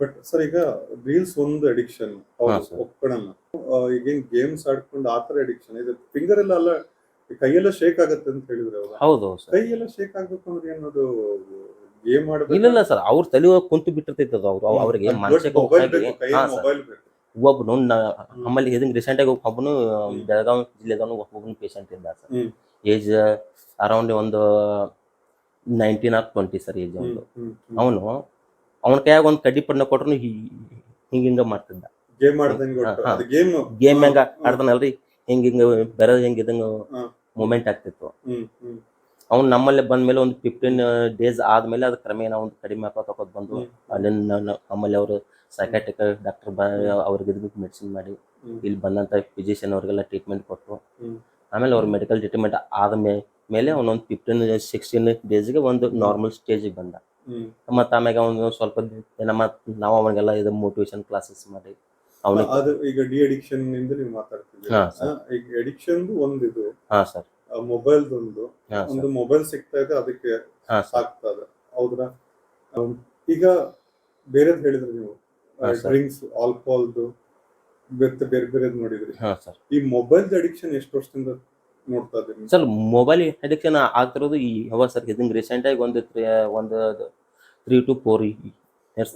C: ಬಟ್ ಸರ್ ಈಗ ರೀಲ್ಸ್ ಒಂದು ಅಡಿಕ್ಷನ್ ಒಪ್ಕೊಳ್ಳೋಣ. ಈಗೇನ್ ಗೇಮ್ಸ್ ಆಡ್ಕೊಂಡು ಆತರ ಅಡಿಕ್ಷನ್ ಇದು ಫಿಂಗರ್ ಎಲ್ಲ ಕೈಯೆಲ್ಲ ಶೇಕ್ ಆಗುತ್ತೆ ಅಂತ ಹೇಳಿದ್ರೆ
B: ಹೌದು
C: ಕೈಯೆಲ್ಲ ಶೇಕ್ ಆಗ್ಬೇಕು ಅಂದ್ರೆ ಏನದು ಗೇಮ್ ಆಡಬೇಕು?
B: ಇಲ್ಲ ಸರ್, ಅವ್ರ ತಲೆ ಕುಂತು ಬಿಟ್ಟಿರ್ತೈತೆ ಅದು. ಅವ್ರಿಗೆ ಮಾನಸಿಕ ಒಬ್ಬನು ನಮ್ಮಲ್ಲಿ ಇದನ್ನ ರೀಸೆಂಟ್ ಆಗಿ ಒಬ್ಬನು ಬೆಳಗಾವಿ ಜಿಲ್ಲೆದವನು ಒಬ್ಬನು ಪೇಷಂಟ್ ಇದ್ದ ಸರ್. ಏಜ್ ಅರೌಂಡ್ ಒಂದು 19 or 20 ಸರ್ ಏಜ್. ಅವನು ಅವನ ಕೈಯಾಗ ಒಂದು ಕಡ್ಡಿ ಪಣ್ಣ ಕೊಟ್ರು ಹಿಂಗ ಮಾಡ್ತಿದ್ದ. ಗೇಮ್ ಹೆಂಗ ಆಡ್ತಾನಲ್ರಿ ಹಿಂಗ ಬೇರೆ ಹೆಂಗ ಇದಂಗ ಮೂಮೆಂಟ್ ಆಗ್ತಿತ್ತು. ಅವ್ನು ನಮ್ಮಲ್ಲಿ ಬಂದ್ಮೇಲೆ ಒಂದು 15 days ಆದ್ಮೇಲೆ ಅದು ಕ್ರಮೇಣ ಒಂದು ಕಡಿಮೆ ಹಾಕೋತ ಬಂದು ಅಲ್ಲಿಂದ ನಮ್ಮಲ್ಲಿ ಅವರು ಸೈಕಾಟ್ರಿಕ್ ಡಾಕ್ಟರ್ ಅವ್ರಿಗೆ ಇದಕ್ಕೆ ಮೆಡಿಸಿನ್ ಮಾಡಿ ಇಲ್ಲಿ ಬಂದಂತ ಫಿಸಿಷಿಯನ್ ಅವ್ರಿಗೆಲ್ಲ ಟ್ರೀಟ್ಮೆಂಟ್ ಕೊಟ್ಟು ಆಮೇಲೆ ಅವ್ರ ಮೆಡಿಕಲ್ ಟ್ರೀಟ್ಮೆಂಟ್ ಆದ ಮೇಲೆ ಅವನೊಂದು 15-16 daysಗೆ ಒಂದು ನಾರ್ಮಲ್ ಸ್ಟೇಜಿಗೆ ಬಂದ. ಮತ್ತ ಆಮ್ಯಾಗ ಅವನು ಸ್ವಲ್ಪ ನಾವು ಅವನಿಗೆಲ್ಲ ಇದು ಮೋಟಿವೇಶನ್ ಕ್ಲಾಸಸ್ ಮಾಡಿ
C: ಅದು ಈಗ ಡಿ ಅಡಿಕ್ಷನ್ ಇಂದ ನೀವು ಮಾತಾಡ್ತಿದ್ದೀರಾ. ಈಗ ಅಡಿಕ್ಷನ್ ಒಂದು ಇದು
B: ಸರ್
C: ಮೊಬೈಲ್ ಒಂದು ಮೊಬೈಲ್ ಸಿಗ್ತಾ ಇದೆ ಅದಕ್ಕೆ ಸಾಕ್ತದ ಹೌದ್ರಾ? ಈಗ ಬೇರೆದ್ ಹೇಳಿದ್ರಿ ನೀವು ಡ್ರಿಂಕ್ಸ್ ಆಲ್ಕೋಹಾಲ್ದು ಬೇರೆ ಬೇರೆ ನೋಡಿದ್ರಿ. ಈ ಮೊಬೈಲ್ ಅಡಿಕ್ಷನ್ ಎಷ್ಟು ವರ್ಷದಿಂದ ನೋಡ್ತಾ ಇದ್ದೀರಿ
B: ಸರ್? ಮೊಬೈಲ್ ಅಡಿಕ್ಷನ್ ಆಗ್ತಿರೋದು ಯಾವಾಗ ಸರ್? ಇದನ್ನ ರೀಸೆಂಟ್ ಆಗಿ ಒಂದು 3 to 4 years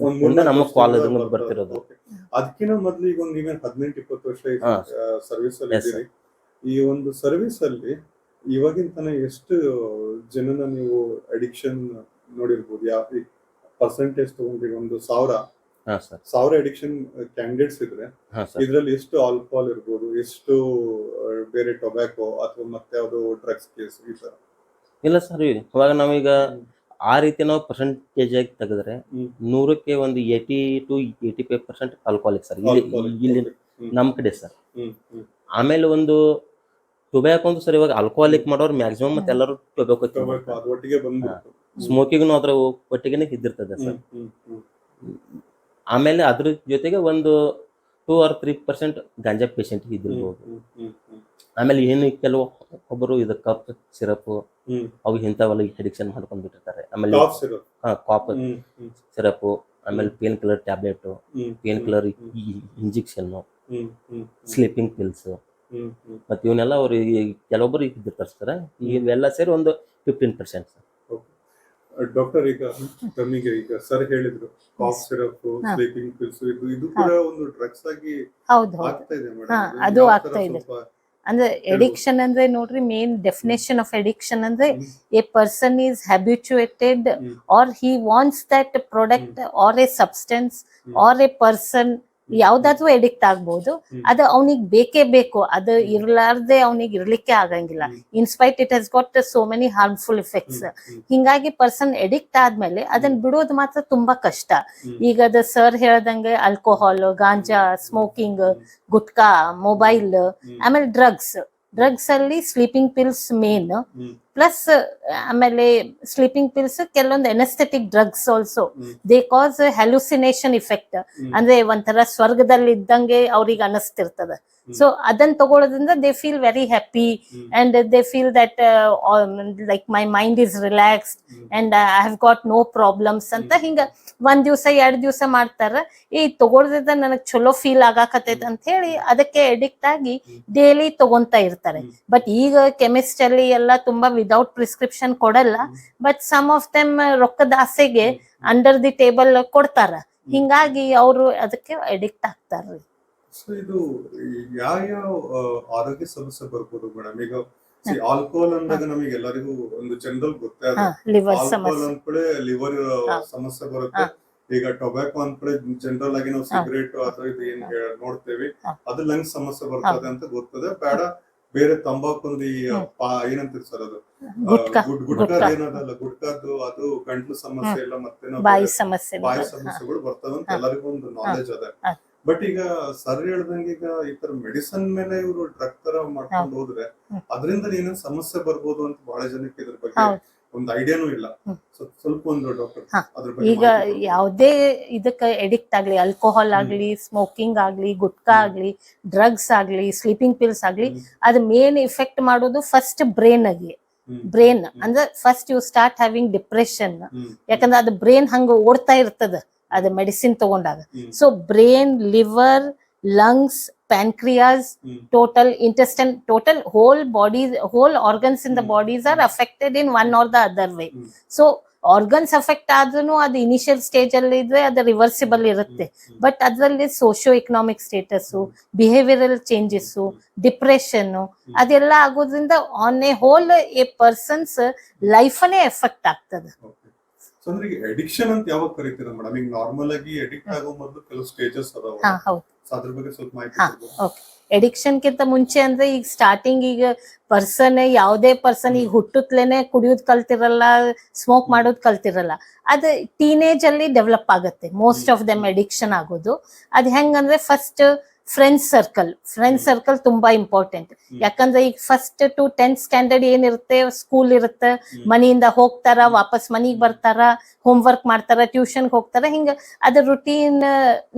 B: ನಮ್ಮ ಕಾಲೇಜ್ ಬರ್ತಿರೋದು.
C: ಅದಕ್ಕಿಂತ ಮೊದ್ಲು ಈಗ ಒಂದು ನೀವೇನು 18-20 ವರ್ಷ ಸರ್ವಿಸ್ ಅಲ್ಲಿ ಇದ್ದೀರಿ. ಈ ಒಂದು ಸರ್ವಿಸ್ ಅಲ್ಲಿ ಇವಾಗಿನ ತನ ಎಷ್ಟು ಜನನ ನೀವು ಅಡಿಕ್ಷನ್ ನೋಡಿರ್ಬೋದು? ಯಾವ ಪರ್ಸೆಂಟೇಜ್ ತಗೊಂಡ್ರಿ? ಒಂದು 1,000 ಅಡಿಕ್ಷನ್ ಕ್ಯಾಂಡಿಡೇಟ್ಸ್ ಇದ್ರೆ ಇದ್ರಲ್ಲಿ ಎಷ್ಟು ಆಲ್ಕೋಹಾಲ್ ಇರ್ಬೋದು, ಎಷ್ಟು ಬೇರೆ ಟೊಬ್ಯಾಕೋ ಅಥವಾ ಮತ್ತೆ ಯಾವ್ದು ಡ್ರಗ್ಸ್ ಕೇಸ್ ಈ ತರ?
B: ಇಲ್ಲ ಸರ್, ಇವಾಗ ನಾವೀಗ ಆ ರೀತಿ ನಾವು ಪರ್ಸೆಂಟೇಜ್ ಆಗಿ ತೆಗೆದ್ರೆ 100ಕ್ಕೆ ಒಂದು 80 to 85% ಆಲ್ಕೋಹಾಲಿಕ್ ಸರ್ ಇಲ್ಲಿ ನಮ್ ಕಡೆ ಸರ್. ಆಮೇಲೆ ಒಂದು ಟೊಬ್ಯಾಕೋ ಒಂದು ಸರ್, ಇವಾಗ ಆಲ್ಕೋಹಾಲಿಕ್ ಮಾಡೋರು ಮ್ಯಾಕ್ಸಿಮಮ್ ಮತ್ತೆ ಎಲ್ಲರೂ ಟೊಬ್ಯಾಕೋ ಸ್ಮೋಕಿಂಗ್ ಅದ್ರ ಒಟ್ಟಿಗೆ ಇದ್ದಿರ್ತದೆ ಸರ್. ಆಮೇಲೆ ಅದ್ರ ಜೊತೆಗೆ ಒಂದು 2 or 3% ಗಾಂಜಾ ಪೇಷಂಟ್ ಇದ್ದಿರ್ಬೋದು. ಆಮೇಲೆ ಏನು ಕೆಲವು ಒಬ್ಬರು ಇದು ಕಪ್ ಸಿರಪ್ ಅವು ಇಂಥವೆಲ್ಲ ಅಡಿಕ್ಷನ್ ಮಾಡ್ಕೊಂಡ್ ಬಿಟ್ಟಿರ್ತಾರೆ. ಆಮೇಲೆ ಕಾಪ್ ಸಿರಪ್, ಆಮೇಲೆ pain killer tablet, pain killer injection, sleeping pills ಮತ್ತೆ ಇವನ್ನೆಲ್ಲ ಅವ್ರು ಕೆಲವೊಬ್ಬರು ಇದ್ದಿರ್ತಾರೆ ಸರ್. ಇವೆಲ್ಲ ಸೇರಿ ಒಂದು 15% ಸರ್.
C: ಡಾಕ್ಟರ್, ಈಗ ತಮಗೆ ಈಗ ಸರ್ ಹೇಳಿದ್ರು ಕಾಫ್ ಸಿರಪ್, ಸ್ಲೀಪಿಂಗ್ ಪಿಲ್ಸ್ ಇದು ಕೂಡ ಒಂದು ಡ್ರಗ್ಸ್ ಆಗಿ ಆಗ್ತಾ ಇದೆ ಮೇಡಮ್.
A: ಅದು ಆಗ್ತಾ ಇದೆ. ಅಂದ್ರೆ ಎಡಿಕ್ಷನ್ ಅಂದ್ರೆ ನೋಡ್ರಿ, ಮೇನ್ ಡೆಫಿನೇಷನ್ ಆಫ್ ಎಡಿಕ್ಷನ್ ಅಂದ್ರೆ a person is habituated or he wants that product or a substance or a person ಯಾವ್ದಾದ್ರು ಎಡಿಕ್ಟ್ ಆಗ್ಬಹುದು. ಅದು ಅವನಿಗೆ ಬೇಕೇ ಬೇಕು, ಅದು ಇರ್ಲಾರ್ದೆ ಅವನಿಗೆ ಇರ್ಲಿಕ್ಕೆ ಆಗಂಗಿಲ್ಲ. In spite it has got so many harmful effects. ಹಿಂಗಾಗಿ ಪರ್ಸನ್ ಎಡಿಕ್ಟ್ ಆದ್ಮೇಲೆ ಅದನ್ನ ಬಿಡೋದು ಮಾತ್ರ ತುಂಬಾ ಕಷ್ಟ. ಈಗ ಅದು ಸರ್ ಹೇಳ್ದಂಗೆ alcohol, ganja, smoking, gutka, mobile, ಆಮೇಲೆ ಡ್ರಗ್ಸ್ ಅಲ್ಲಿ ಸ್ಲೀಪಿಂಗ್ ಪಿಲ್ಸ್ ಮೇನ್, ಪ್ಲಸ್ ಆಮೇಲೆ ಸ್ಲೀಪಿಂಗ್ ಪಿಲ್ಸ್ ಕೆಲವೊಂದು anaesthetic drugs also they cause hallucination effect. ಅಂದ್ರೆ ಒಂಥರ ಸ್ವರ್ಗದಲ್ಲಿ ಇದ್ದಂಗೆ ಅವ್ರಿಗೆ ಅನಿಸ್ತಿರ್ತದ. ಸೊ ಅದನ್ನ ತಗೊಳ್ಳೋದ್ರಿಂದ they feel very happy and they feel that like my mind is relaxed and I have got no problems ಅಂತ ಹಿಂಗ 1 ದಿವಸ 2 ದಿವಸ ಮಾಡ್ತಾರ. ಈ ತಗೊಳ್ದಿದ್ದ ನನಗ್ ಚಲೋ ಫೀಲ್ ಆಗಾಕತೈತೆ ಅಂತ ಹೇಳಿ ಅದಕ್ಕೆ ಅಡಿಕ್ಟ್ ಆಗಿ ಡೈಲಿ ತಗೊಂತಾ ಇರ್ತಾರೆ. ಬಟ್ ಈಗ ಕೆಮಿಸ್ಟ್ ಅಲ್ಲಿ ಎಲ್ಲ ತುಂಬಾ ವಿದೌಟ್ ಪ್ರಿಸ್ಕ್ರಿಪ್ಷನ್ ಕೊಡಲ್ಲ, ಬಟ್ ಸಮ್ ಆಫ್ ದೆಮ್ ರೊಕ್ಕದ ಆಸೆಗೆ ಅಂಡರ್ ದಿ ಟೇಬಲ್ ಕೊಡ್ತಾರ. ಹಿಂಗಾಗಿ ಅವರು ಅದಕ್ಕೆ ಅಡಿಕ್ಟ್ ಆಗ್ತಾರ್ರಿ.
C: ಸೊ ಇದು ಯಾವ ಆರೋಗ್ಯ ಸಮಸ್ಯೆ ಬರ್ಬೋದು ಮೇಡಮ್? ಈಗ ಆಲ್ಕೋಹಾಲ್ ಅಂದಾಗ ನಮಗೆ ಎಲ್ಲರಿಗೂ ಒಂದು ಜನರಲ್ ಗೊತ್ತೇ, ಆಲ್ಕೋಹಾಲ್ ಅಂದ್ಕೂಳೆ ಲಿವರ್ ಸಮಸ್ಯೆ ಬರುತ್ತೆ. ಈಗ ಟೊಬ್ಯಾಕೋ ಅಂದ್ಕೂಳೆ ಜನರಲ್ ಆಗಿ ನಾವು ಸಿಗರೇಟ್ ಅಥವಾ ಇದು ಏನ್ ನೋಡ್ತೇವೆ ಅದು ಲಂಗ್ಸ್ ಸಮಸ್ಯೆ ಬರ್ತದೆ ಅಂತ ಗೊತ್ತದೆ. ಬೇಡ ಬೇರೆ ತಂಬಾಕು ಏನಂತೀರಿ ಸರ್ ಅದು ಗುಟ್ಕಾ ಏನದಲ್ಲ, ಗುಟ್ಕಾದ್ದು ಅದು ಗಂಟ್ಲು ಸಮಸ್ಯೆ ಇಲ್ಲ ಮತ್ತೆ ಬಾಯಿ ಸಮಸ್ಯೆಗಳು ಬರ್ತದೆ ಅಂತ ಎಲ್ಲರಿಗೂ ಒಂದು ನಾಲೆಜ್ ಅದ. ಬಟ್ ಈಗ ಸರ್ ಹೇಳ್ದಂಗೆ ಈಗ ಈ ತರ ಮೆಡಿಸನ್ ಮೇಲೆ ಇವರು ಡ್ರಗ್ ತರ ಮಾಡ್ಕೊಂಡು ಹೋದ್ರೆ ಅದರಿಂದ ಏನೇನ್ ಸಮಸ್ಯೆ ಬರ್ಬೋದು ಅಂತ ಬಹಳ ಜನಕ್ಕೆ ಇದ್ರ ಬಗ್ಗೆ ಒಂದು ಐಡಿಯಾನು ಇಲ್ಲ. ಸ್ವಲ್ಪ ಒಂದು ಡಾಕ್ಟರ್ ಅದ್ರ ಬಗ್ಗೆ
A: ಈಗ ಯಾವುದೇ ಇದಕ್ಕೆ ಎಡಿಕ್ಟ್ ಆಗ್ಲಿ, ಆಲ್ಕೋಹಾಲ್ ಆಗ್ಲಿ, ಸ್ಮೋಕಿಂಗ್ ಆಗ್ಲಿ, ಗುಟ್ಕಾ ಆಗ್ಲಿ, ಡ್ರಗ್ಸ್ ಆಗ್ಲಿ, ಸ್ಲೀಪಿಂಗ್ ಪಿಲ್ಸ್ ಆಗ್ಲಿ, ಅದ್ ಮೇನ್ ಇಫೆಕ್ಟ್ ಮಾಡೋದು ಫಸ್ಟ್ ಬ್ರೈನ್ ಅಂದ್ರೆ first you start having depression. ಯಾಕಂದ್ರೆ ಅದು ಬ್ರೈನ್ ಹಂಗ ಓಡ್ತಾ ಇರ್ತದ ಅದು ಮೆಡಿಸಿನ್ ತಗೊಂಡಾಗ. So brain, liver, lungs, pancreas, total intestine, total whole body, whole organs in the bodies are affected in one or the other way. So organs affect ಆದ್ರೂ ಅದು initial stage ಅಲ್ಲಿ ಇದ್ರೆ ಅದು ರಿವರ್ಸಿಬಲ್ ಇರುತ್ತೆ. ಬಟ್ ಅದರಲ್ಲಿ socio economic status, behavioural changes, depression ಅದೆಲ್ಲ ಆಗೋದ್ರಿಂದ on a whole a person's ಲೈಫನೇ ಎಫೆಕ್ಟ್ ಆಗ್ತದೆ.
C: ಅಡಿಕ್ಷನ್ ಅಂತ ಯಾವಾಗ ಕರೀತೀರಾ ಮೇಡಮ್? ಈಗ ನಾರ್ಮಲ್ ಆಗಿ ಅಡಿಕ್ಟ್ ಆಗೋ ಮೊದಲು ಕೆಲವು ಸ್ಟೇಜಸ್ ಅದಾವ, ಅದ್ರ ಬಗ್ಗೆ ಸ್ವಲ್ಪ ಮಾಹಿತಿ.
A: ಎಡಿಕ್ಷನ್ ಕಿಂತ ಮುಂಚೆ ಅಂದ್ರೆ ಈಗ ಸ್ಟಾರ್ಟಿಂಗ್ ಈಗ ಯಾವುದೇ ಪರ್ಸನ್ ಈಗ ಹುಟ್ಟುತ್ತಲೇನೆ ಕುಡಿಯೋದ್ ಕಲ್ತಿರಲ್ಲ, ಸ್ಮೋಕ್ ಮಾಡೋದ್ ಕಲ್ತಿರಲ್ಲ. ಅದು ಟೀನೇಜ್ ಅಲ್ಲಿ ಡೆವಲಪ್ ಆಗುತ್ತೆ ಮೋಸ್ಟ್ ಆಫ್ ದೆಮ್ ಅಡಿಕ್ಷನ್ ಆಗೋದು. ಅದ್ ಹೆಂಗಂದ್ರೆ ಫಸ್ಟ್ ಫ್ರೆಂಡ್ಸ್ ಸರ್ಕಲ್ ತುಂಬಾ ಇಂಪಾರ್ಟೆಂಟ್. ಯಾಕಂದ್ರೆ ಈಗ ಫಸ್ಟ್ ಟು 10th ಸ್ಟ್ಯಾಂಡರ್ಡ್ ಏನಿರುತ್ತೆ, ಸ್ಕೂಲ್ ಇರುತ್ತೆ, ಮನೆಯಿಂದ ಹೋಗ್ತಾರ, ವಾಪಸ್ ಮನಿಗ್ ಬರ್ತಾರ, ಹೋಮ್ ವರ್ಕ್ ಮಾಡ್ತಾರ, ಟ್ಯೂಷನ್ ಹೋಗ್ತಾರ, ಹಿಂಗ ಅದ್ರ ರುಟೀನ್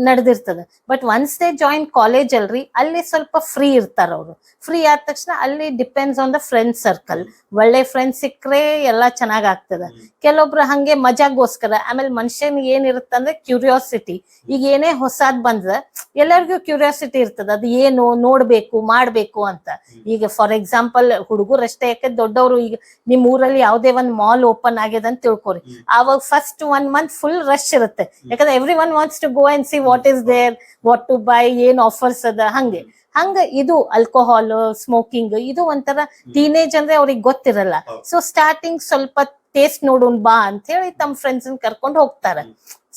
A: ನಡೆದಿರ್ತದ. But once they join college ಅಲ್ರಿ, ಅಲ್ಲಿ ಸ್ವಲ್ಪ ಫ್ರೀ ಇರ್ತಾರ ಅವರು. ಫ್ರೀ ಆದ ತಕ್ಷಣ ಅಲ್ಲಿ depends on the friends circle. ಒಳ್ಳೆ ಫ್ರೆಂಡ್ಸ್ ಸಿಕ್ಕರೆ ಎಲ್ಲಾ ಚೆನ್ನಾಗ್ ಆಗ್ತದ. ಕೆಲವೊಬ್ರು ಹಂಗೆ ಮಜಾಗೋಸ್ಕರ, ಆಮೇಲೆ ಮನುಷ್ಯನ್ಗೆ ಏನಿರುತ್ತೆ ಅಂದ್ರೆ ಕ್ಯೂರಿಯಾಸಿಟಿ. ಈಗ ಏನೇ ಹೊಸಾದ್ ಬಂದ್ರೆ ಎಲ್ಲರಿಗೂ ಕ್ಯೂರಿಯಾಸಿಟಿ ಇರ್ತದ, ಅದು ಏನು ನೋಡ್ಬೇಕು ಮಾಡ್ಬೇಕು ಅಂತ. ಈಗ ಫಾರ್ ಎಕ್ಸಾಂಪಲ್ ಹುಡುಗರು ಅಷ್ಟೇ, ಯಾಕೆ ದೊಡ್ಡವರು, ಈಗ ನಿಮ್ ಊರಲ್ಲಿ ಯಾವ್ದೇ ಒಂದ್ ಮಾಲ್ ಓಪನ್ ಆಗ್ಯದ ಅಂತ ತಿಳ್ಕೊರಿ, ಆವಾಗ ಫಸ್ಟ್ 1 month ಫುಲ್ ರಶ್ ಇರುತ್ತೆ. ಯಾಕಂದ್ರೆ everyone wants to go and see what is there, what to buy, ಏನ್ ಆಫರ್ಸ್ ಅದ. ಹಂಗ ಇದು ಆಲ್ಕೋಹಾಲ್, ಸ್ಮೋಕಿಂಗ್ ಇದು ಒಂಥರ ಟೀನೇಜ್ ಅಂದ್ರೆ ಅವ್ರಿಗೆ ಗೊತ್ತಿರಲ್ಲ. ಸೊ ಸ್ಟಾರ್ಟಿಂಗ್ ಸ್ವಲ್ಪ ಟೇಸ್ಟ್ ನೋಡೋಣ ಬಾ ಅಂತ ಹೇಳಿ ತಮ್ಮ ಫ್ರೆಂಡ್ಸ್ ಕರ್ಕೊಂಡು ಹೋಗ್ತಾರೆ,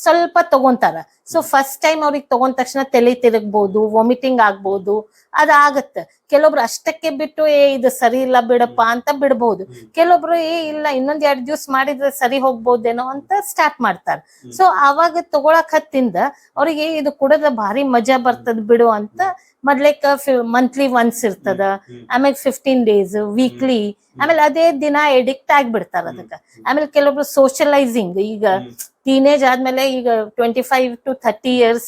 A: ಸ್ವಲ್ಪ ತಗೊಂತಾರ. ಸೊ ಫಸ್ಟ್ ಟೈಮ್ ಅವ್ರಿಗೆ ತಗೊಂಡ ತಕ್ಷಣ ತಲೆ ತಿರುಗ್ಬಹುದು, ವಾಮಿಟಿಂಗ್ ಆಗ್ಬಹುದು, ಅದಾಗತ್ತೆ. ಕೆಲವೊಬ್ರು ಅಷ್ಟಕ್ಕೆ ಬಿಟ್ಟು ಇದು ಸರಿ ಇಲ್ಲ ಬಿಡಪ್ಪ ಅಂತ ಬಿಡ್ಬಹುದು. ಕೆಲವೊಬ್ರು ಇಲ್ಲ ಇನ್ನೊಂದ್ 2 ದಿವಸ ಮಾಡಿದ್ರೆ ಸರಿ ಹೋಗ್ಬೋದೇನೋ ಅಂತ ಸ್ಟಾರ್ಟ್ ಮಾಡ್ತಾರೆ. ಸೊ ಆವಾಗ ತಗೊಳಕ್ ಹತ್ತಿಂದ ಅವ್ರಿಗೆ ಇದು ಕುಡದ ಭಾರಿ ಮಜಾ ಬರ್ತದ ಬಿಡು ಅಂತ ಮೊದ್ಲೇಕ ಮಂತ್ಲಿ ಒನ್ಸ್ ಇರ್ತದ, ಆಮೇಲೆ 15 days, ವೀಕ್ಲಿ, ಆಮೇಲೆ ಅದೇ ದಿನ ಎಡಿಕ್ಟ್ ಆಗ್ಬಿಡ್ತಾರ ಅದಕ್ಕ. ಆಮೇಲೆ ಕೆಲವೊಬ್ರು ಸೋಷಿಯಲೈಸಿಂಗ್, ಈಗ ಟೀನೇಜ್ ಆದ್ಮೇಲೆ ಈಗ 25 to 30 years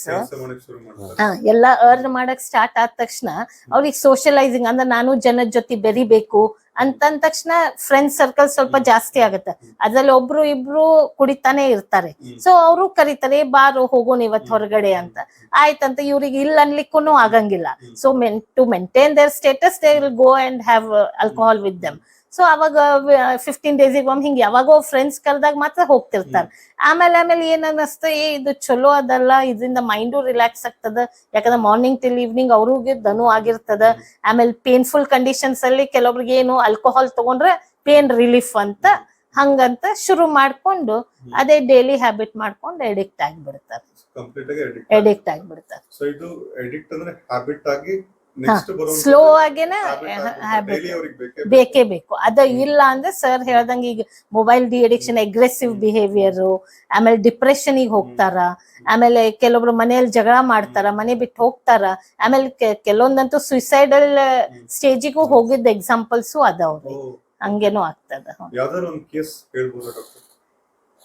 A: ಎಲ್ಲ ಅರ್ನ್ ಮಾಡಕ್ ಸ್ಟಾರ್ಟ್ ಆದ ತಕ್ಷಣ ಅವ್ರಿಗೆ ಸೋಷಿಯಲೈಸಿಂಗ್ ಅಂದ್ರೆ ನಾನು ಜನದ ಜೊತೆ ಬೆರಿಬೇಕು ಅಂತಂದ ತಕ್ಷಣ ಫ್ರೆಂಡ್ಸ್ ಸರ್ಕಲ್ ಸ್ವಲ್ಪ ಜಾಸ್ತಿ ಆಗುತ್ತೆ. ಅದ್ರಲ್ಲಿ ಒಬ್ರು ಇಬ್ರು ಕುಡಿತಾನೆ ಇರ್ತಾರೆ. ಸೊ ಅವರು ಕರೀತಾರೆ, ಬಾರು ಹೋಗೋಣ ಇವತ್ತು ಹೊರಗಡೆ ಅಂತ. ಆಯ್ತಂತ ಇವ್ರಿಗೆ ಇಲ್ಲ ಅನ್ಲಿಕ್ಕೂ ಆಗಂಗಿಲ್ಲ. So to maintain their status they will go and have alcohol with them. So ಅವಾಗ 15 days ಒಮ್ಮೆ ಹಿಂಗೆ ಯಾವಾಗೋ ಫ್ರೆಂಡ್ಸ್ ಕರೆದಾಗ ಮಾತ್ರ ಹೋಗ್ತಿರ್ತಾರೆ. ಆಮೇಲೆ ಏನ್ ಅನ್ನಿಸ್ತ, ಇದು ಚಲೋ ಅದಲ್ಲ, ಇದರಿಂದ ಮೈಂಡು ರಿಲ್ಯಾಕ್ಸ್ ಆಗ್ತದ. ಯಾಕಂದ್ರೆ ಮಾರ್ನಿಂಗ್ ಟಿಲ್ ಈವ್ನಿಂಗ್ ಅವ್ರಿಗೆ ದನು ಆಗಿರ್ತದ. ಆಮೇಲೆ ಪೇನ್ಫುಲ್ ಕಂಡೀಷನ್ಸ್ ಅಲ್ಲಿ ಕೆಲವೊಬ್ರಿಗೆ ಏನು ಆಲ್ಕೋಹಾಲ್ ತಗೊಂಡ್ರೆ ಪೇನ್ ರಿಲೀಫ್ ಅಂತ ಹಂಗಂತ ಶುರು ಮಾಡ್ಕೊಂಡು ಅದೇ ಡೈಲಿ ಹ್ಯಾಬಿಟ್ ಮಾಡ್ಕೊಂಡು ಎಡಿಕ್ಟ್ ಆಗಿಬಿಡ್ತಾರೆ.
C: ಕಂಪ್ಲೀಟ್ ಆಗಿ
A: ಎಡಿಕ್ಟ್ ಆಗಿಬಿಡ್ತಾರೆ.
C: ಸೊ ಇದು ಎಡಿಕ್ಟ್ ಅಂದ್ರೆ ಹ್ಯಾಬಿಟ್ ಆಗಿ ನೆಕ್ಸ್ಟ್
A: ಸ್ಲೋ ಆಗೇನೆ ಬೇಕೇ ಬೇಕು. ಅದ ಇಲ್ಲ ಅಂದ್ರೆ ಸರ್ ಹೇಳ್ದಂಗೆ ಈಗ mobile de addiction, aggressive behaviour, ಆಮೇಲೆ ಡಿಪ್ರೆಷನ್ ಗೆ ಹೋಗ್ತಾರ, ಆಮೇಲೆ ಕೆಲವೊಬ್ರು ಮನೆಯಲ್ಲಿ ಜಗಳ ಮಾಡ್ತಾರ, ಮನೆ ಬಿಟ್ಟು ಹೋಗ್ತಾರ, ಆಮೇಲೆ ಕೆಲವೊಂದಂತೂ ಸುಯಿಸೈಡಲ್ ಸ್ಟೇಜಿಗೂ ಹೋಗಿದ್ದ ಎಕ್ಸಾಂಪಲ್ಸು ಅದಾವ್ರಿ. ಹಂಗೇನು ಆಗ್ತದ.
C: ಯಾವ್ದಾದ್ರು ಒಂದು ಕೇಸ್ ಹೇಳ್ಬೋದಾ ಡಾಕ್ಟರ್?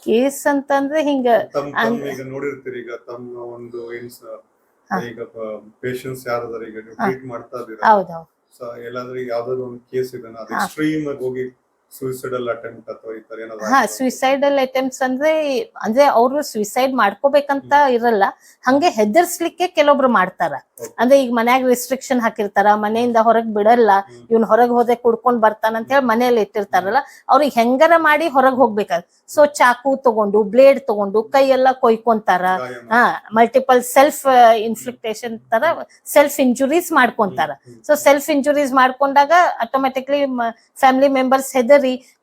A: ಕೇಸ್ ಅಂತಂದ್ರೆ ಹಿಂಗ
C: ಈಗ ನೋಡಿರ್ತೀರಿ, ಈಗ ತಮ್ಮ ಒಂದು ಈಗ ಪೇಷಂಟ್ಸ್ ಯಾರಾದ್ರೂ ಈಗ ಟ್ರೀಟ್ ಮಾಡ್ತಾ ಇದ್ದೀರಾ,
A: ಹೌದೌದು,
C: ಎಲ್ಲಾದ್ರೂ ಯಾವ್ದಾದ್ರು ಒಂದು ಕೇಸ್ ಇದನ್ನ ಅದು ಎಕ್ಸ್ಟ್ರೀಮ್ ಆಗಿ ಹೋಗಿ ಸುಯಿಸೈಡಲ್ ಅಟೆಂಪ್ಟ್ ಅಥವಾ ಈ ತರ ಏನಾದ್ರು?
A: ಸುಯಿಸೈಡಲ್ ಅಟೆಂಪ್ಟ್ಸ್ ಅಂದ್ರೆ ಅವ್ರು ಸುಯಿಸೈಡ್ ಮಾಡ್ಕೋಬೇಕಂತ ಇರಲ್ಲ, ಹಂಗೆ ಹೆದರ್ಸ್ಲಿಕ್ಕೆ ಕೆಲವೊಬ್ರು ಮಾಡ್ತಾರ. ಅಂದ್ರೆ ಈಗ ಮನ್ಯಾಗ ರಿಸ್ಟ್ರಿಕ್ಷನ್ ಹಾಕಿರ್ತಾರ, ಮನೆಯಿಂದ ಹೊರಗ್ ಬಿಡಲ್ಲ, ಇವ್ನ್ ಹೊರಗ್ ಹೋದೆ ಕುಡ್ಕೊಂಡ್ ಬರ್ತಾನ ಅಂತ ಹೇಳಿ ಮನೇಲಿ ಇಟ್ಟಿರ್ತಾರಲ್ಲ, ಅವ್ರಿಗೆ ಹೆಂಗಾರ ಮಾಡಿ ಹೊರಗ್ ಹೋಗ್ಬೇಕಾದ. ಸೊ ಚಾಕು ತಗೊಂಡು, ಬ್ಲೇಡ್ ತಗೊಂಡು ಕೈ ಎಲ್ಲ ಕೊಯ್ಕೊಂತಾರ. ಮಲ್ಟಿಪಲ್ ಸೆಲ್ಫ್ ಇನ್ಫ್ಲಿಕ್ಟೇಷನ್ ತರ ಸೆಲ್ಫ್ ಇಂಜುರೀಸ್ ಮಾಡ್ಕೊಂತಾರ. ಸೊ ಸೆಲ್ಫ್ ಇಂಜುರೀಸ್ ಮಾಡ್ಕೊಂಡಾಗ ಆಟೋಮೆಟಿಕ್ಲಿ ಫ್ಯಾಮಿಲಿ ಮೆಂಬರ್ಸ್ ಹೆದರಿ,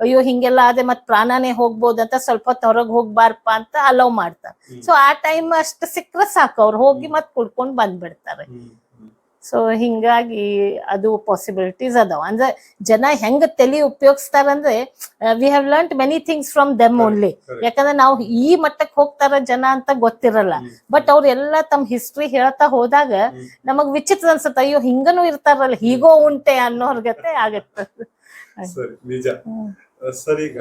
A: ಅಯ್ಯೋ ಹಿಂಗೆಲ್ಲ ಅದೇ ಮತ್ ಪ್ರಾಣನೇ ಹೋಗ್ಬೋದಂತ ಸ್ವಲ್ಪ ಹೊತ್ತು ಹೊರಗ್ ಹೋಗ್ಬಾರ್ಪ ಅಂತ ಅಲೌ ಮಾಡ್ತಾರ. ಸೊ ಆ ಟೈಮ್ ಅಷ್ಟು ಸಿಕ್ಕ್ರೆ ಸಾಕು, ಅವ್ರು ಹೋಗಿ ಮತ್ ಕುಡ್ಕೊಂಡ್ ಬಂದ್ಬಿಡ್ತಾರೆ. ಸೊ ಹಿಂಗಾಗಿ ಅದು ಪಾಸಿಬಿಲಿಟೀಸ್ ಅದಾವ. ಅಂದ್ರೆ ಜನ ಹೆಂಗ ತಲೆ ಉಪಯೋಗಿಸ್ತಾರಂದ್ರೆ, we have learned many things from them only. ಯಾಕಂದ್ರೆ ನಾವು ಈ ಮಟ್ಟಕ್ಕೆ ಹೋಗ್ತಾರ ಜನ ಅಂತ ಗೊತ್ತಿರಲ್ಲ, ಬಟ್ ಅವ್ರೆಲ್ಲ ತಮ್ಮ ಹಿಸ್ಟ್ರಿ ಹೇಳ್ತಾ ಹೋದಾಗ ನಮಗ್ ವಿಚಿತ್ರ ಅನ್ಸುತ್ತೆ, ಅಯ್ಯೋ ಹಿಂಗನು ಇರ್ತಾರಲ್ಲ, ಹೀಗೋ ಉಂಟೆ ಅನ್ನೋರ್ಗತೆ ಆಗತ್ತೆ.
C: ಸರಿ, ನಿಜ ಸರ್. ಈಗ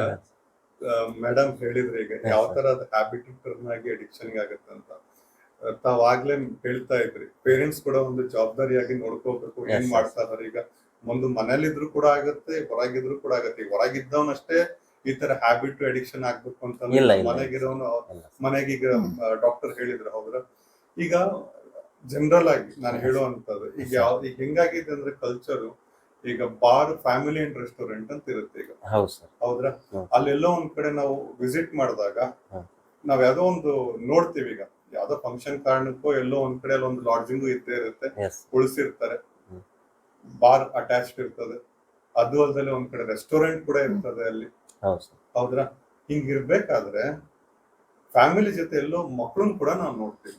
C: ಮೇಡಮ್ ಹೇಳಿದ್ರೆ ಈಗ ಯಾವ ತರ ಹ್ಯಾಬಿಟ್ ಟರ್ನ್ ಆಗಿ ಅಡಿಕ್ಷನ್ ಆಗತ್ತೆ ಅಂತ ತಾವಾಗ್ಲೇ ಹೇಳ್ತಾ ಇದ್ರಿ. ಪೇರೆಂಟ್ಸ್ ಕೂಡ ಒಂದು ಜವಾಬ್ದಾರಿಯಾಗಿ ನೋಡ್ಕೋಬೇಕು, ಏನ್ ಮಾಡ್ತಾ ಇದಾರೆ. ಈಗ ಒಂದು ಮನೇಲಿದ್ರು ಕೂಡ ಆಗತ್ತೆ, ಹೊರಗಿದ್ರು ಕೂಡ ಆಗತ್ತೆ. ಈಗ ಹೊರಗಿದ್ದವನಷ್ಟೇ ಈ ತರ ಹ್ಯಾಬಿಟ್ ಅಡಿಕ್ಷನ್ ಆಗ್ಬೇಕು ಅಂತ ಮನೆಗಿರೋನು, ಮನೆಗೆ ಈಗ ಡಾಕ್ಟರ್ ಹೇಳಿದ್ರು. ಹೌದ್ರ? ಈಗ ಜನರಲ್ ಆಗಿ ನಾನು ಹೇಳುವಂತದ್ದು ಈಗ ಈಗ ಹೆಂಗಾಗಿದೆ ಅಂದ್ರೆ ಕಲ್ಚರ್, ಈಗ ಬಾರ್, ಫ್ಯಾಮಿಲಿ ಅಂಡ್ ರೆಸ್ಟೋರೆಂಟ್ ಅಂತ ಇರುತ್ತೆ ಈಗ. ಹೌದ್ರಾ? ಅಲ್ಲೆಲ್ಲೋ ಒಂದ್ ಕಡೆ ನಾವು ವಿಸಿಟ್ ಮಾಡಿದಾಗ ನಾವ್ ಯಾವ್ದೋ ಒಂದು ನೋಡ್ತೀವಿ. ಈಗ ಯಾವ್ದೋ ಫಂಕ್ಷನ್ ಕಾರಣಕ್ಕೋ ಎಲ್ಲೋ ಒಂದ್ ಕಡೆ ಒಂದು ಲಾಡ್ಜಿಂಗು ಇದ್ದೇ ಇರುತ್ತೆ, ಉಳಿಸಿರ್ತಾರೆ, ಬಾರ್ ಅಟ್ಯಾಚ್ಡ್ ಇರ್ತದೆ. ಅದು ಅಲ್ಲದೆ ಒಂದ್ ಕಡೆ ರೆಸ್ಟೋರೆಂಟ್ ಕೂಡ ಇರ್ತದೆ ಅಲ್ಲಿ. ಹೌದ್ರಾ? ಹಿಂಗಿರ್ಬೇಕಾದ್ರೆ ಫ್ಯಾಮಿಲಿ ಜೊತೆ ಎಲ್ಲೋ ಮಕ್ಳನ್ ಕೂಡ ನಾವು ನೋಡ್ತೀವಿ.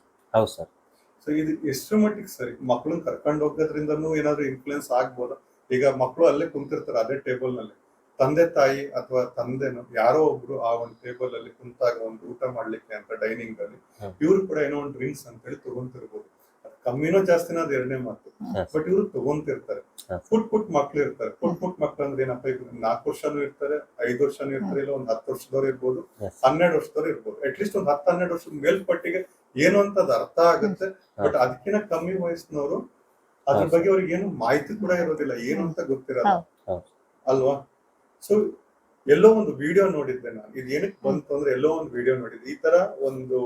C: ಸೊ ಇದು ಎಷ್ಟು ಮಟ್ಟಿಗೆ ಸರಿ? ಮಕ್ಳನ್ ಕರ್ಕೊಂಡು ಹೋಗೋದ್ರಿಂದನೂ ಏನಾದ್ರು ಇನ್ಫ್ಲೂಯೆನ್ಸ್ ಆಗ್ಬೋದಾ? ಈಗ ಮಕ್ಕಳು ಅಲ್ಲೇ ಕುಂತಿರ್ತಾರೆ ಅದೇ ಟೇಬಲ್ ನಲ್ಲಿ, ತಂದೆ ತಾಯಿ ಅಥವಾ ತಂದೆನು ಯಾರೋ ಒಬ್ರು ಆ ಒಂದು ಟೇಬಲ್ ಅಲ್ಲಿ ಕುಂತಾಗ ಒಂದು ಊಟ ಮಾಡ್ಲಿಕ್ಕೆ ಅಂತ ಡೈನಿಂಗ್ ಅಲ್ಲಿ ಇವ್ರು ಕೂಡ ಏನೋ ಒಂದು ಡ್ರಿಂಕ್ಸ್ ಅಂತ ಹೇಳಿ ತಗೊಂತಿರ್ಬೋದು. ಕಮ್ಮಿನೋ ಜಾಸ್ತಿನೋ ಅದು ಎರಡನೇ ಮಾತು, ಬಟ್ ಇವ್ರು ತಗೊಂತಿರ್ತಾರೆ. ಪುಟ್ ಮಕ್ಳು ಇರ್ತಾರೆ. ಪುಟ್ ಮಕ್ಳು ಅಂದ್ರೆ ಏನಪ್ಪ, ಈಗ 4 ವರ್ಷನೂ ಇರ್ತಾರೆ, 5 ವರ್ಷನೂ ಇರ್ತಾರೆ, ಇಲ್ಲ ಒಂದ್ 10 ವರ್ಷದವ್ರು ಇರ್ಬೋದು, 12 ವರ್ಷದವ್ರು ಇರ್ಬೋದು. ಅಟ್ಲೀಸ್ಟ್ ಒಂದ್ 10-12 ವರ್ಷದ ಮೇಲ್ಪಟ್ಟಿಗೆ ಏನು ಅಂತ ಅದು ಅರ್ಥ ಆಗುತ್ತೆ. ಬಟ್ ಅದಕ್ಕಿಂತ ಕಮ್ಮಿ ವಯಸ್ಸಿನವರು ಅದ್ರ ಬಗ್ಗೆ ಅವ್ರಿಗೆ ಏನು ಮಾಹಿತಿ ಕೂಡ ಇರೋದಿಲ್ಲ, ಏನು ಅಂತ ಗೊತ್ತಿರಲ್ಲ ಅಲ್ವಾ? ಸೊ ಎಲ್ಲೋ ಒಂದು ವಿಡಿಯೋ ನೋಡಿದ್ದೆ ನಾನು, ಇದು ಏನಕ್ಕೆ ಬಂತು ಅಂದ್ರೆ ಎಲ್ಲೋ ಒಂದು ವಿಡಿಯೋ ನೋಡಿದ್ದೆ, ಈ ತರ ಒಂದು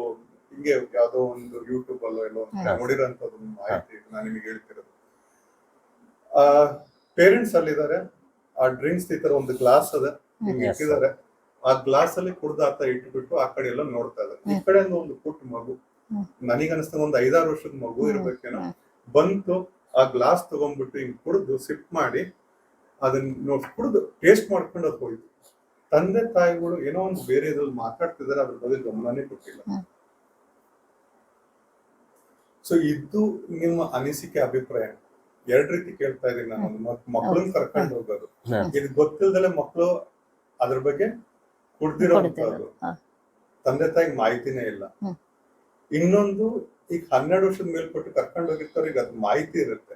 C: ಹಿಂಗೆ ಯಾವ್ದೋ ಒಂದು ಯೂಟ್ಯೂಬ್ ಅಲ್ಲೋ ಎಲ್ಲೋ ನೋಡಿರೋಂಥದ್ದು ಮಾಹಿತಿ ನಾನು ನಿಮಗೆ ಹೇಳ್ತಿರೋದು. ಪೇರೆಂಟ್ಸ್ ಅಲ್ಲಿದ್ದಾರೆ, ಆ ಡ್ರಿಂಕ್ಸ್ ಈ ತರ ಒಂದು ಗ್ಲಾಸ್ ಅದ ಹಿಂಗೆ ಇಟ್ಟಿದ್ದಾರೆ, ಆ ಗ್ಲಾಸ್ ಅಲ್ಲಿ ಕುಡ್ದು ಆತ ಇಟ್ಬಿಟ್ಟು ಆ ಕಡೆ ಎಲ್ಲ ನೋಡ್ತಾ ಇದ್ದಾರೆ. ಈ ಕಡೆ ಒಂದು ಪುಟ್ಟ ಮಗು, ನನಗನ್ನಿಸ್ತ ಒಂದು 5-6 ವರ್ಷದ ಮಗು ಇರ್ಬೇಕೇನೋ, ಬಂತು ಆ ಗ್ಲಾಸ್ ತಗೊಂಡ್ಬಿಟ್ಟು ಹಿಂಗ್ ಕುಡ್ದು ಸಿಪ್ ಮಾಡಿ ಅದನ್ನ ಕುಡ್ದು ಟೇಸ್ಟ್ ಮಾಡ್ಕೊಂಡು ಅದು ಹೋಯ್ತು. ತಂದೆ ತಾಯಿಗಳು ಏನೋ ಒಂದು ಬೇರೆ ಇದ್ರಲ್ಲಿ ಮಾತಾಡ್ತಿದ್ದಾರೆ, ಅದ್ರ ಬಗ್ಗೆ ಗಮನನೇ ಕೊಟ್ಟಿಲ್ಲ. ಸೊ ಇದು ನಿಮ್ಮ ಅನಿಸಿಕೆ, ಅಭಿಪ್ರಾಯ? 2 ರೀತಿ ಕೇಳ್ತಾ ಇದೀನಿ ನಾನು. ಮಕ್ಕಳನ್ನ ಕರ್ಕೊಂಡು ಹೋಗೋದು, ಇದು ಗೊತ್ತಿಲ್ದಲೆ ಮಕ್ಕಳು ಅದ್ರ ಬಗ್ಗೆ ಕುಡ್ದಿರೋದು, ತಂದೆ ತಾಯಿಗೆ ಮಾಹಿತಿನೇ ಇಲ್ಲ. ಇನ್ನೊಂದು, ಈಗ 12 ವರ್ಷದ ಮೇಲ್ಪಟ್ಟು ಕರ್ಕೊಂಡು ಹೋಗಿರ್ತಾರೆ, ಈಗ ಅದ್ ಮಾಹಿತಿ ಇರುತ್ತೆ,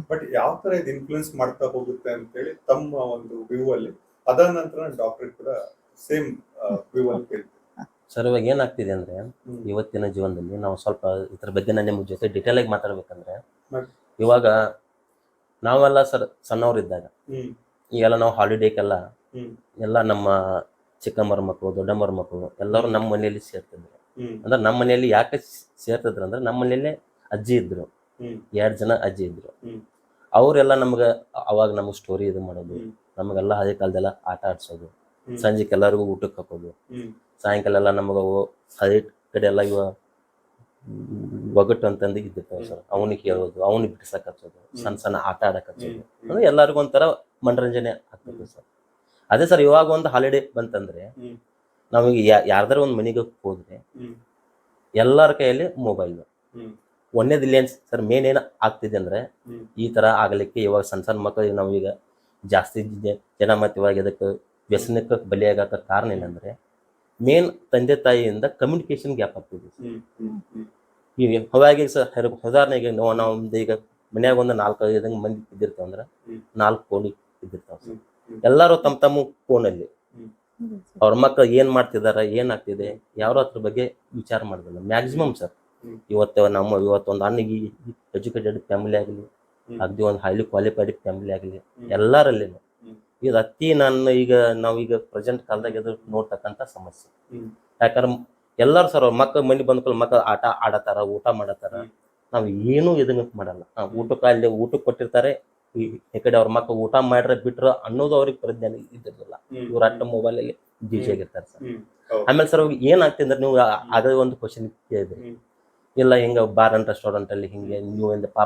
C: ಬಟ್ ಯಾವ ತರ ಇದು ಇನ್ಫ್ಲೂಯೆನ್ಸ್ ಮಾಡ್ತಾ ಹೋಗುತ್ತೆ ಅಂತೇಳಿ ತಮ್ಮ ಒಂದು ವ್ಯೂ ಅಲ್ಲಿ. ಅದಾದ ನಂತರ ಡಾಕ್ಟರ್ ಕೂಡ ಸೇಮ್ ವ್ಯೂ ಅಲ್ಲಿ ಕೇಳ್ತೀವಿ.
B: ಸರ್, ಇವಾಗ ಏನಾಗ್ತಿದೆ ಅಂದ್ರೆ ಇವತ್ತಿನ ಜೀವನದಲ್ಲಿ ನಾವು ಸ್ವಲ್ಪ ಇದ್ರ ಬಗ್ಗೆ ನಾನು ನಿಮ್ಮ ಜೊತೆ ಡಿಟೇಲ್ ಆಗಿ ಮಾತಾಡ್ಬೇಕಂದ್ರೆ, ಇವಾಗ ನಾವೆಲ್ಲ ಸಣ್ಣವ್ರಿದ್ದಾಗ ಈಗೆಲ್ಲ ನಾವು ಹಾಲಿಡೇಗೆಲ್ಲ ಎಲ್ಲ ನಮ್ಮ ಚಿಕ್ಕಮ್ಮರ ಮಕ್ಕಳು, ದೊಡ್ಡಮ್ಮರ ಮಕ್ಕಳು ಎಲ್ಲರೂ ನಮ್ಮ ಮನೆಯಲ್ಲಿ ಸೇರ್ತಿದ್ರು. ಅಂದ್ರೆ ನಮ್ಮ ಮನೆಯಲ್ಲಿ ಯಾಕೆ ಸೇರ್ತಿದ್ರು ಅಂದ್ರೆ, ನಮ್ಮ ಮನೆಯಲ್ಲೇ ಅಜ್ಜಿ ಇದ್ರು, 2 ಜನ ಅಜ್ಜಿ ಇದ್ರು. ಅವರೆಲ್ಲ ನಮ್ಗೆ ಅವಾಗ ನಮಗೆ ಸ್ಟೋರಿ ಇದು ಮಾಡೋದು, ನಮಗೆಲ್ಲ ಹಳೆ ಕಾಲದೆಲ್ಲ ಆಟ ಆಡ್ಸೋದು, ಸಂಜೆಗೆ ಎಲ್ಲರಿಗೂ ಊಟಕ್ಕೆ ಹಾಕೋದು, ಸಾಯಂಕಾಲ ಎಲ್ಲ ನಮಗೆ ಹಳೆ ಕಡೆ ಎಲ್ಲ ಇವ ಒಗಟ್ಟು ಅಂತಂದು ಇದ್ದಿರ್ತಾವೆ ಸರ್, ಅವನಿಗೆ ಹೇಳೋದು, ಅವನಿಗೆ ಬಿಡ್ಸಕ್ ಹಚ್ಚೋದು, ಸಣ್ಣ ಸಣ್ಣ ಆಟ ಆಡಕ್ ಹಚ್ಚೋದು, ಅಂದ್ರೆ ಎಲ್ಲರಿಗೂ ಒಂಥರ ಮನರಂಜನೆ ಆಗ್ತದೆ ಸರ್. ಅದೇ ಸರ್, ಇವಾಗ ಒಂದು ಹಾಲಿಡೇ ಬಂತಂದ್ರೆ ನಾವೀಗ ಯಾರ್ದಾರ ಒಂದು ಮನೆಗೆ ಹೋದ್ರೆ ಎಲ್ಲರ ಕೈಯಲ್ಲಿ ಮೊಬೈಲ್. ಒಂದೇದು ಇಲ್ಲಿ ಸರ್ ಮೇನ್ ಏನು ಆಗ್ತಿದೆ ಅಂದ್ರೆ ಈ ತರ ಆಗಲಿಕ್ಕೆ ಇವಾಗ ಸಣ್ಣ ಸಣ್ಣ ಮಕ್ಕಳಿಗೆ ನಾವೀಗ ಜಾಸ್ತಿ ಜನ ಮತ್ತೆ ಇವಾಗ ಇದಕ್ಕೆ ವ್ಯಸನಕ್ಕೆ ಬಲಿಯಾಗಕ್ಕ ಕಾರಣ ಏನಂದ್ರೆ ಮೇನ್ ತಂದೆ ತಾಯಿಯಿಂದ ಕಮ್ಯುನಿಕೇಶನ್ ಗ್ಯಾಪ್ ಆಗ್ತಿದೆ. ಈಗ ಅವಾಗ ಸರ್ ಉದಾಹರಣೆಗೆ ನಾವು ಈಗ ಮನ್ಯಾಗ ಒಂದು 4-5 ಮಂದಿ ಇದ್ದಿರ್ತಾವ ಅಂದ್ರೆ 4 ಫೋನ್ ಇದ್ದಿರ್ತಾವ. ಎಲ್ಲಾರು ತಮ್ಮ ಫೋನಲ್ಲಿ ಅವ್ರ ಮಕ್ಕಳು ಏನ್ ಮಾಡ್ತಿದಾರ, ಏನಾಗ್ತಿದೆ, ಯಾರು ಅದ್ರ ಬಗ್ಗೆ ವಿಚಾರ ಮಾಡೋದಿಲ್ಲ ಮ್ಯಾಕ್ಸಿಮಮ್ ಸರ್. ಇವತ್ತೊಂದು ಅಣ್ಣಿಗೆ ಎಜುಕೇಟೆಡ್ ಫ್ಯಾಮಿಲಿ ಆಗಲಿ, ಅಗ್ದಿ ಒಂದು ಹೈಲಿ ಕ್ವಾಲಿಫೈಡ್ ಫ್ಯಾಮಿಲಿ ಆಗಲಿ, ಎಲ್ಲರಲ್ಲಿ ಇದು ಅತಿ ಈಗ ನಾವೀಗ ಪ್ರೆಸೆಂಟ್ ಕಾಲದಾಗ ಇದು ನೋಡ್ತಕ್ಕಂಥ ಸಮಸ್ಯೆ. ಯಾಕಂದ್ರೆ ಎಲ್ಲಾರು ಸರ್ ಅವ್ರ ಮಕ್ಕಳು ಮನೆ ಬಂದ್ಕೊಳ್ಳಿ ಮಕ್ಕಳು ಆಟ ಆಡತಾರ, ಊಟ ಮಾಡತಾರ, ನಾವ್ ಏನು ಇದನ್ನ ಮಾಡಲ್ಲ. ಊಟಕ್ಕೆ ಕೊಟ್ಟಿರ್ತಾರೆ, ಈ ಕಡೆ ಅವ್ರ ಮಕ್ಕಳು ಊಟ ಮಾಡ್ರ ಬಿಟ್ರ ಅನ್ನೋದು ಅವ್ರಿಗೆ ಪ್ರಜ್ಞಾನ ಇದ್ದಿರಲಿಲ್ಲ. ಇವ್ರ ಅಟ್ಟ ಮೊಬೈಲ್ ಅಲ್ಲಿ ಬಿಜಿ ಆಗಿರ್ತಾರೆ ಸರ್. ಆಮೇಲೆ ಸರ್ ಏನಾಗ್ತದೆ ಅಂದ್ರೆ ನೀವು ಅದೇ ಒಂದು ಕ್ವಶನ್ ಕೇಳಿದ್ರಿ, ಇಲ್ಲ ಹಿಂಗ ಬಾರ್ ಅಂಡ್ ರೆಸ್ಟೋರೆಂಟ್ ಅಲ್ಲಿ ಹಿಂಗೆ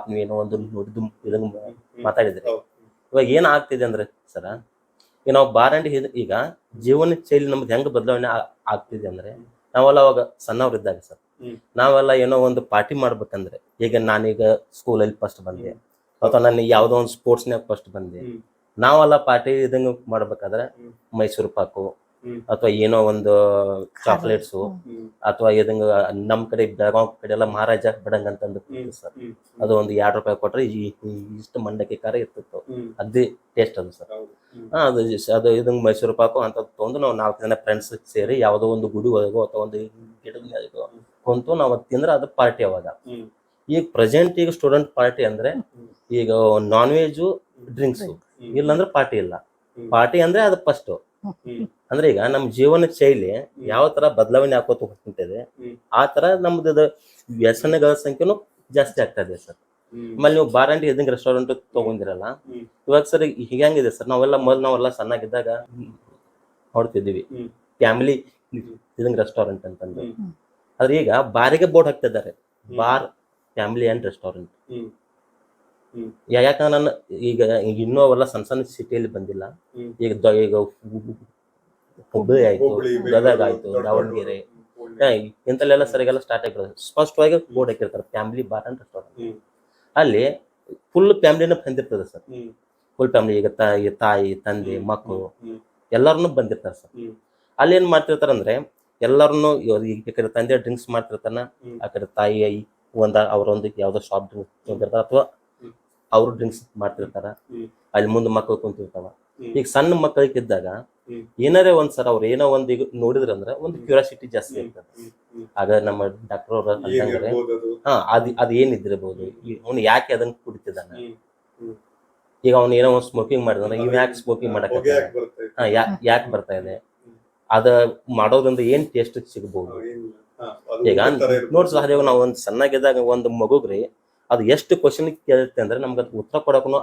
B: ನೀವೇನೋ ಒಂದು ನೋಡಿದ್ದು ಇದನ್ನ ಮಾತಾಡಿದ್ರಿ. ಇವಾಗ ಏನ್ ಆಗ್ತಿದೆ ಅಂದ್ರೆ ಸರ, ಈಗ ನಾವು ಬಾರ್ ಅಂಡ್ ಈಗ ಜೀವನ ಶೈಲಿ ನಮ್ದು ಹೆಂಗ್ ಬದಲಾವಣೆ ಆಗ್ತಿದೆ ಅಂದ್ರೆ, ನಾವೆಲ್ಲ ಅವಾಗ ಸಣ್ಣವ್ರಿದ್ದಾಗ ಸರ್ ನಾವೆಲ್ಲ ಏನೋ ಒಂದು ಪಾರ್ಟಿ ಮಾಡ್ಬೇಕಂದ್ರೆ, ಈಗ ನಾನೀಗ ಸ್ಕೂಲಲ್ಲಿ ಫಸ್ಟ್ ಬಂದೆ ಅಥವಾ ನಾನು ಯಾವುದೋ ಒಂದು ಸ್ಪೋರ್ಟ್ಸ್ನಾಗ ಫಸ್ಟ್ ಬಂದೆ, ನಾವೆಲ್ಲ ಪಾರ್ಟಿ ಇದಂಗ ಮಾಡ್ಬೇಕಾದ್ರೆ ಮೈಸೂರು ಪಾಕು ಅಥವಾ ಏನೋ ಒಂದು ಚಾಕ್ಲೇಟ್ಸು ಅಥವಾ ಇದಂಗ ನಮ್ ಕಡೆ ಬೆಳಗಾವ್ ಕಡೆ ಎಲ್ಲ ಮಹಾರಾಜ ಬಡಂಗ್ ಅಂತಂದು ಸರ್, ಅದು ಒಂದು 2 ರೂಪಾಯಿ ಕೊಟ್ರೆ ಇಷ್ಟು ಮಂಡಕ್ಕಿ ಖಾರ ಇರ್ತಿತ್ತು, ಅದೇ ಟೇಸ್ಟ್ ಅದು ಸರ್. ಅದು ಇದಂಗ ಮೈಸೂರು ಪಾಕು ಅಂತ ತೊಗೊಂಡು ನಾವು 4 ಜನ ಫ್ರೆಂಡ್ಸ್ ಸೇರಿ ಯಾವುದೋ ಒಂದು ಗುಡಿ ಒಳಗೋ ಅಥವಾ ಒಂದು ಗಿಡದ ಮೇಲೆ ಕುಂತು ನಾವು ತಿಂದ್ರೆ ಅದು ಪಾರ್ಟಿ. ಅವಾಗ ಈಗ ಪ್ರೆಸೆಂಟ್ ಈಗ ಸ್ಟೂಡೆಂಟ್ ಪಾರ್ಟಿ ಅಂದ್ರೆ ಈಗ ನಾನ್ ವೆಜ್ ಡ್ರಿಂಕ್ಸ್ ಇಲ್ಲಂದ್ರೆ ಪಾರ್ಟಿ ಇಲ್ಲ. ಪಾರ್ಟಿ ಅಂದ್ರೆ ಅದು ಫಸ್ಟ್. ಅಂದ್ರೆ ಈಗ ನಮ್ ಜೀವನ ಶೈಲಿ ಯಾವ ತರ ಬದಲಾವಣೆ ಹಾಕೋತ ಹೋಗ್ತಿದೆ, ಆ ತರ ನಮ್ದು ವ್ಯಸನಗಳ ಸಂಖ್ಯೆನೂ ಜಾಸ್ತಿ ಆಗ್ತಾ ಇದೆ ಸರ್. ಆಮೇಲೆ ನೀವು ಬಾರ್ ಅಂಡ್ ಇದಂಗ್ ರೆಸ್ಟೋರೆಂಟ್ ತಗೊಂಡಿರಲ್ಲ, ಇವಾಗ ಸರ್ ಹೀಗಂಗಿದೆ ಸರ್, ನಾವೆಲ್ಲ ಸಣ್ಣಾಗಿದ್ದಾಗ ನೋಡ್ತಿದ್ದೀವಿ ಫ್ಯಾಮಿಲಿ ಇದಂಗ್ ರೆಸ್ಟೋರೆಂಟ್ ಅಂತಂದು. ಆದ್ರೆ ಈಗ ಬಾರಿಗೆ ಬೋರ್ಡ್ ಹಾಕ್ತಿದ್ದಾರೆ, ಬಾರ್ ಫ್ಯಾಮಿಲಿ ಅಂಡ್ ರೆಸ್ಟೋರೆಂಟ್. ಯಾಕಂದ್ರೆ ನಾನು ಈಗ ಇನ್ನೂ ಅವೆಲ್ಲ ಸಣ್ಣ ಸಣ್ಣ ಸಿಟಿಯಲ್ಲಿ ಬಂದಿಲ್ಲ. ಈಗ ಹುಬ್ಬಳ್ಳಿ ಆಯ್ತು, ಗದಗ ಆಯ್ತು, ದಾವಣಗೆರೆ ಇಂಥಲ್ಲೆಲ್ಲ ಸರಿಗೆಲ್ಲ ಸ್ಟಾರ್ಟ್ ಆಗಿರೋದು. ಸ್ಪಷ್ಟವಾಗಿ ಬೋರ್ಡ್ ಹಾಕಿರ್ತಾರೆ ಫ್ಯಾಮಿಲಿ ಬಾರ್ ಅಂಡ್ ರೆಸ್ಟೋರೆಂಟ್. ಅಲ್ಲಿ ಫುಲ್ ಫ್ಯಾಮಿಲಿನ ಬಂದಿರ್ತದೆ ಸರ್, ಫುಲ್ ಫ್ಯಾಮಿಲಿ. ಈಗ ತಾಯಿ ತಂದೆ ಮಕ್ಕಳು ಎಲ್ಲಾರನ್ನು ಬಂದಿರ್ತಾರೆ ಸರ್. ಅಲ್ಲಿ ಏನ್ ಮಾಡ್ತಿರ್ತಾರ ಅಂದ್ರೆ ಎಲ್ಲಾರನ್ನು ಈ ಕಡೆ ತಂದೆ ಡ್ರಿಂಕ್ಸ್ ಮಾಡ್ತಿರ್ತಾನ, ಆ ಕಡೆ ತಾಯಿ ಅವರೊಂದು ಯಾವ್ದೋ ಶಾಪ್ ಡ್ರಿಂಕ್ಸ್ ತೊಗೊಂಡಿರ್ತಾರ ಅಥವಾ ಅವ್ರು ಡ್ರಿಂಕ್ಸ್ ಮಾಡ್ತಿರ್ತಾರ, ಅಲ್ಲಿ ಮುಂದೆ ಮಕ್ಕಳು ಕುಂತಿರ್ತಾವ. ಈಗ ಸಣ್ಣ ಮಕ್ಕಳಿಗೆ ಇದ್ದಾಗ ಏನಾರೇ ಒಂದ್ಸರ ಅವ್ರು ಏನೋ ಒಂದ್ ಈಗ ನೋಡಿದ್ರಂದ್ರೆ ಒಂದು ಕ್ಯೂರಿಯಾಸಿಟಿ ಜಾಸ್ತಿ ಇರ್ತದೆ. ಆಗ ನಮ್ಮ ಡಾಕ್ಟರ್ ಅವ್ರ ಅಂತಂದ್ರೆ ಅದ್ ಏನಿದ್ದಿರ್ಬೋದು, ಅವ್ನು ಯಾಕೆ ಅದನ್ನ ಕುಡಿತಿದ್ದಾನ, ಈಗ ಅವ್ನು ಏನೋ ಒಂದು ಸ್ಮೋಕಿಂಗ್ ಮಾಡಿದ್ರೆ ಇವ್ ಯಾಕೆ ಸ್ಮೋಕಿಂಗ್ ಮಾಡಕ್ ಯಾಕೆ ಬರ್ತಾ ಇದೆ, ಅದ ಮಾಡೋದ್ರಿಂದ ಏನ್ ಟೇಸ್ಟ್ ಸಿಗಬಹುದು. ಈಗ ನೋಡ್ಸ ಅದೇ ನಾವು ಒಂದ್ ಸಣ್ಣಾಗಿದ್ದಾಗ ಒಂದು ಮಗುಗ್ರಿ ಅದು ಎಷ್ಟು ಕ್ವಶನ್ ಕೇಳುತ್ತೆ ಅಂದ್ರೆ ನಮ್ಗೆ ಅದು ಉತ್ತರ ಕೊಡಕ್ಕೂ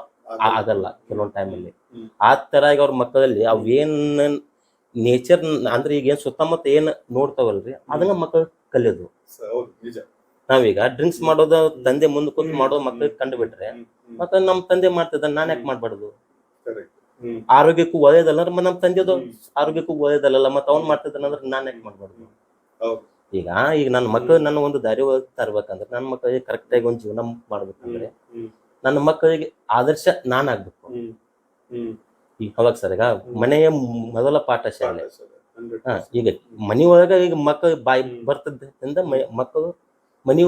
B: ಆಗಲ್ಲ ಕೆಲವೊಂದು ಟೈಮಲ್ಲಿ. ಆ ತರ ಈಗ ಅವ್ರ ಮಕ್ಕಳಲ್ಲಿ ಅವ್ ಏನ್ ನೇಚರ್ ಅಂದ್ರೆ ಈಗ ಏನ್ ಸುತ್ತಮುತ್ತ ಏನ್ ನೋಡ್ತಾವಲ್ರಿ ಅದನ್ನ ಮಕ್ಕಳು ಕಲಿಯೋದು. ನಾವೀಗ ಡ್ರಿಂಕ್ಸ್ ಮಾಡೋದು ತಂದೆ ಮುಂದೆ ಕೂತ್ ಮಾಡೋದು ಮಕ್ಕಳಿಗೆ ಕಂಡು ಬಿಟ್ರೆ ಮತ್ತೆ ನಮ್ ತಂದೆ ಮಾಡ್ತಿದ್ದ ನಾನ್ ಯಾಕೆ ಮಾಡ್ಬಾರ್ದು, ಆರೋಗ್ಯಕ್ಕೂ ಒಳ್ಳೇದಲ್ಲ ಅಂದ್ರೆ ನಮ್ ತಂದೆದು ಆರೋಗ್ಯಕ್ಕೂ ಒಳ್ಳೇದಲ್ಲ, ಮತ್ತೆ ಅವ್ನ್ ಮಾಡ್ತಿದ್ದಾನ ಅಂದ್ರೆ ನಾನ್ ಯಾಕೆ ಮಾಡ್ಬಾರ್ದು. ಈಗ ನನ್ನ ಮಕ್ಕಳು ನನ್ನ ಒಂದು ದಾರಿ ಒಳಗೆ ತರ್ಬೇಕಂದ್ರೆ ನನ್ನ ಮಕ್ಕಳಿಗೆ ಕರೆಕ್ಟ್ ಆಗಿ ಒಂದು ಜೀವನ ಮಾಡ್ಬೇಕಂದ್ರೆ ನನ್ನ ಮಕ್ಕಳಿಗೆ ಆದರ್ಶ ನಾನ್ ಆಗ್ಬೇಕು. ಈಗ ಅವಾಗ ಸರ್ ಈಗ ಮನೆಯ ಮೊದಲ ಪಾಠ ಶಾಲೆ. ಈಗ ಮನಿ ಒಳಗ ಈಗ ಮಕ್ಕಳು ಬಾಯಿ ಬರ್ತದ್ರಿಂದ ಮಕ್ಕಳು ಮನಿ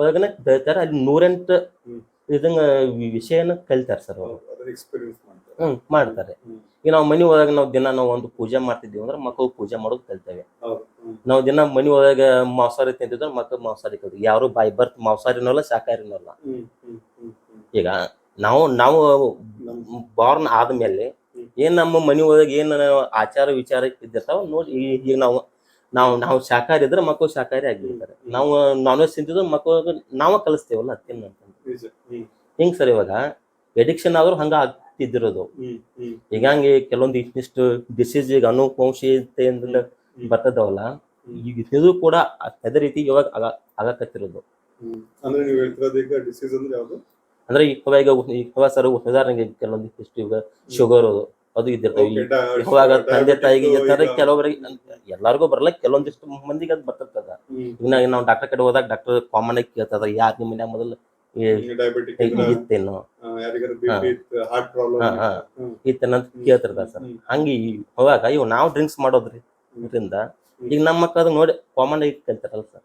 B: ಒಳಗನೆ ಬೆಳಿತಾರೆ, ಅಲ್ಲಿ 108 ಇದಂಗ ವಿಷಯನ ಕಲಿತಾರೆ ಸರ್ ಅವರು. ಮಾಡ್ತಾರೆ. ಈಗ ನಾವು ಮನಿ ಒಳಗ ನಾವು ಒಂದು ಪೂಜೆ ಮಾಡ್ತಿದ್ದೀವಿ ಅಂದ್ರೆ ಮಕ್ಕಳು ಪೂಜೆ ಮಾಡೋದು ಕಲಿತೇವೆ. ನಾವು ದಿನ ಮನಿ ಒಳಗ ಮಾಂಸಾಹಾರಿ ತಿಂತಿದ್ರೆ ಮಕ್ಕಳು ಮಾಂಸಾಹಾರಿ ಕಲಿತೀವಿ. ಯಾರು ಬಾಯಿ ಮಾಂಸಾಹಾರಿನಲ್ಲ ಶಾಕಾಹಾರಿನಲ್ಲ. ಈಗ ನಾವು ಬಾರ್ನ್ ಆದ್ಮೇಲೆ ಏನ್ ನಮ್ಮ ಮನಿ ಒಳಗೆ ಏನ್ ಆಚಾರ ವಿಚಾರ ಇದ್ದಿರ್ತಾವ ನೋಡಿ. ಈಗ ನಾವು ಶಾಕಾಹಾರಿ ಇದ್ರೆ ಮಕ್ಕಳು ಶಾಕಾಹಾರಿ ಆಗಿರ್ತಾರೆ, ನಾವು ನಾನ್ ವೆಜ್ ತಿಂತಿದ್ರೆ ಮಕ್ಕಳು ನಾವ ಕಲಿಸ್ತೇವಲ್ಲ ತಿನ್ನಂತ. ಹಿಂಗ್ ಸರ್ ಇವಾಗ ಎಡಿಕ್ಷನ್ ಆದ್ರೂ ಹಂಗ ಆಗ್ತಿದ್ದಿರೋದು. ಈಗ ಹಂಗೆ ಕೆಲವೊಂದು ಇಷ್ಟು ಡಿಸೀಸ್ ಈಗ ಅನುವಂಶೀಯತೆಯಿಂದ ಬರ್ತದವಲ್ಲ, ಈಗ ಇದು ಕೂಡ ಅದೇ ರೀತಿ ಇವಾಗ ಆಗಕತ್ತಿರೋದು. ಅಂದ್ರೆ ಇವಾಗ ಸರ್ ಉದಾಹರಣೆಗೆ ಕೆಲವೊಂದು ಇಷ್ಟು ಈಗ ಶುಗರ್ ಅದು ಇದ್ದಿರ್ತಾವೆ. ಇವಾಗ ತಂದೆ ತಾಯಿಗೆ ಇರ್ತಾರೆ, ಕೆಲವೊಬ್ಬರಿಗೆ ಎಲ್ಲಾರ್ಗು ಬರಲ್ಲ, ಕೆಲವೊಂದಿಷ್ಟು ಮಂದಿಗೆ ಅದು ಬರ್ತದ. ಈಗ ನಾವು ಡಾಕ್ಟರ್ ಕಡೆ ಹೋದಾಗ ಡಾಕ್ಟರ್ ಕಾಮನ್ ಆಗಿ ಕೇಳ್ತದ, ಯಾರ್ ನಿಮ್ಮ ಮನ್ಯಾಗ ಮೊದಲು ಇತ್ತೇನು ಇತ್ತೇನಂತ ಕೇಳ್ತಿರ್ತಾರ ಸರ್. ಹಂಗೆ ಹೋಗಾಗ ಇವ್ ನಾವು ಡ್ರಿಂಕ್ಸ್ ಮಾಡೋದ್ರಿ ಇದರಿಂದ ಈಗ ನಮ್ಮ ಮಕ್ಕಳ ನೋಡಿ ಕಾಮನ್ ಆಗಿ ಕೇಳ್ತಾರಲ್ಲ ಸರ್.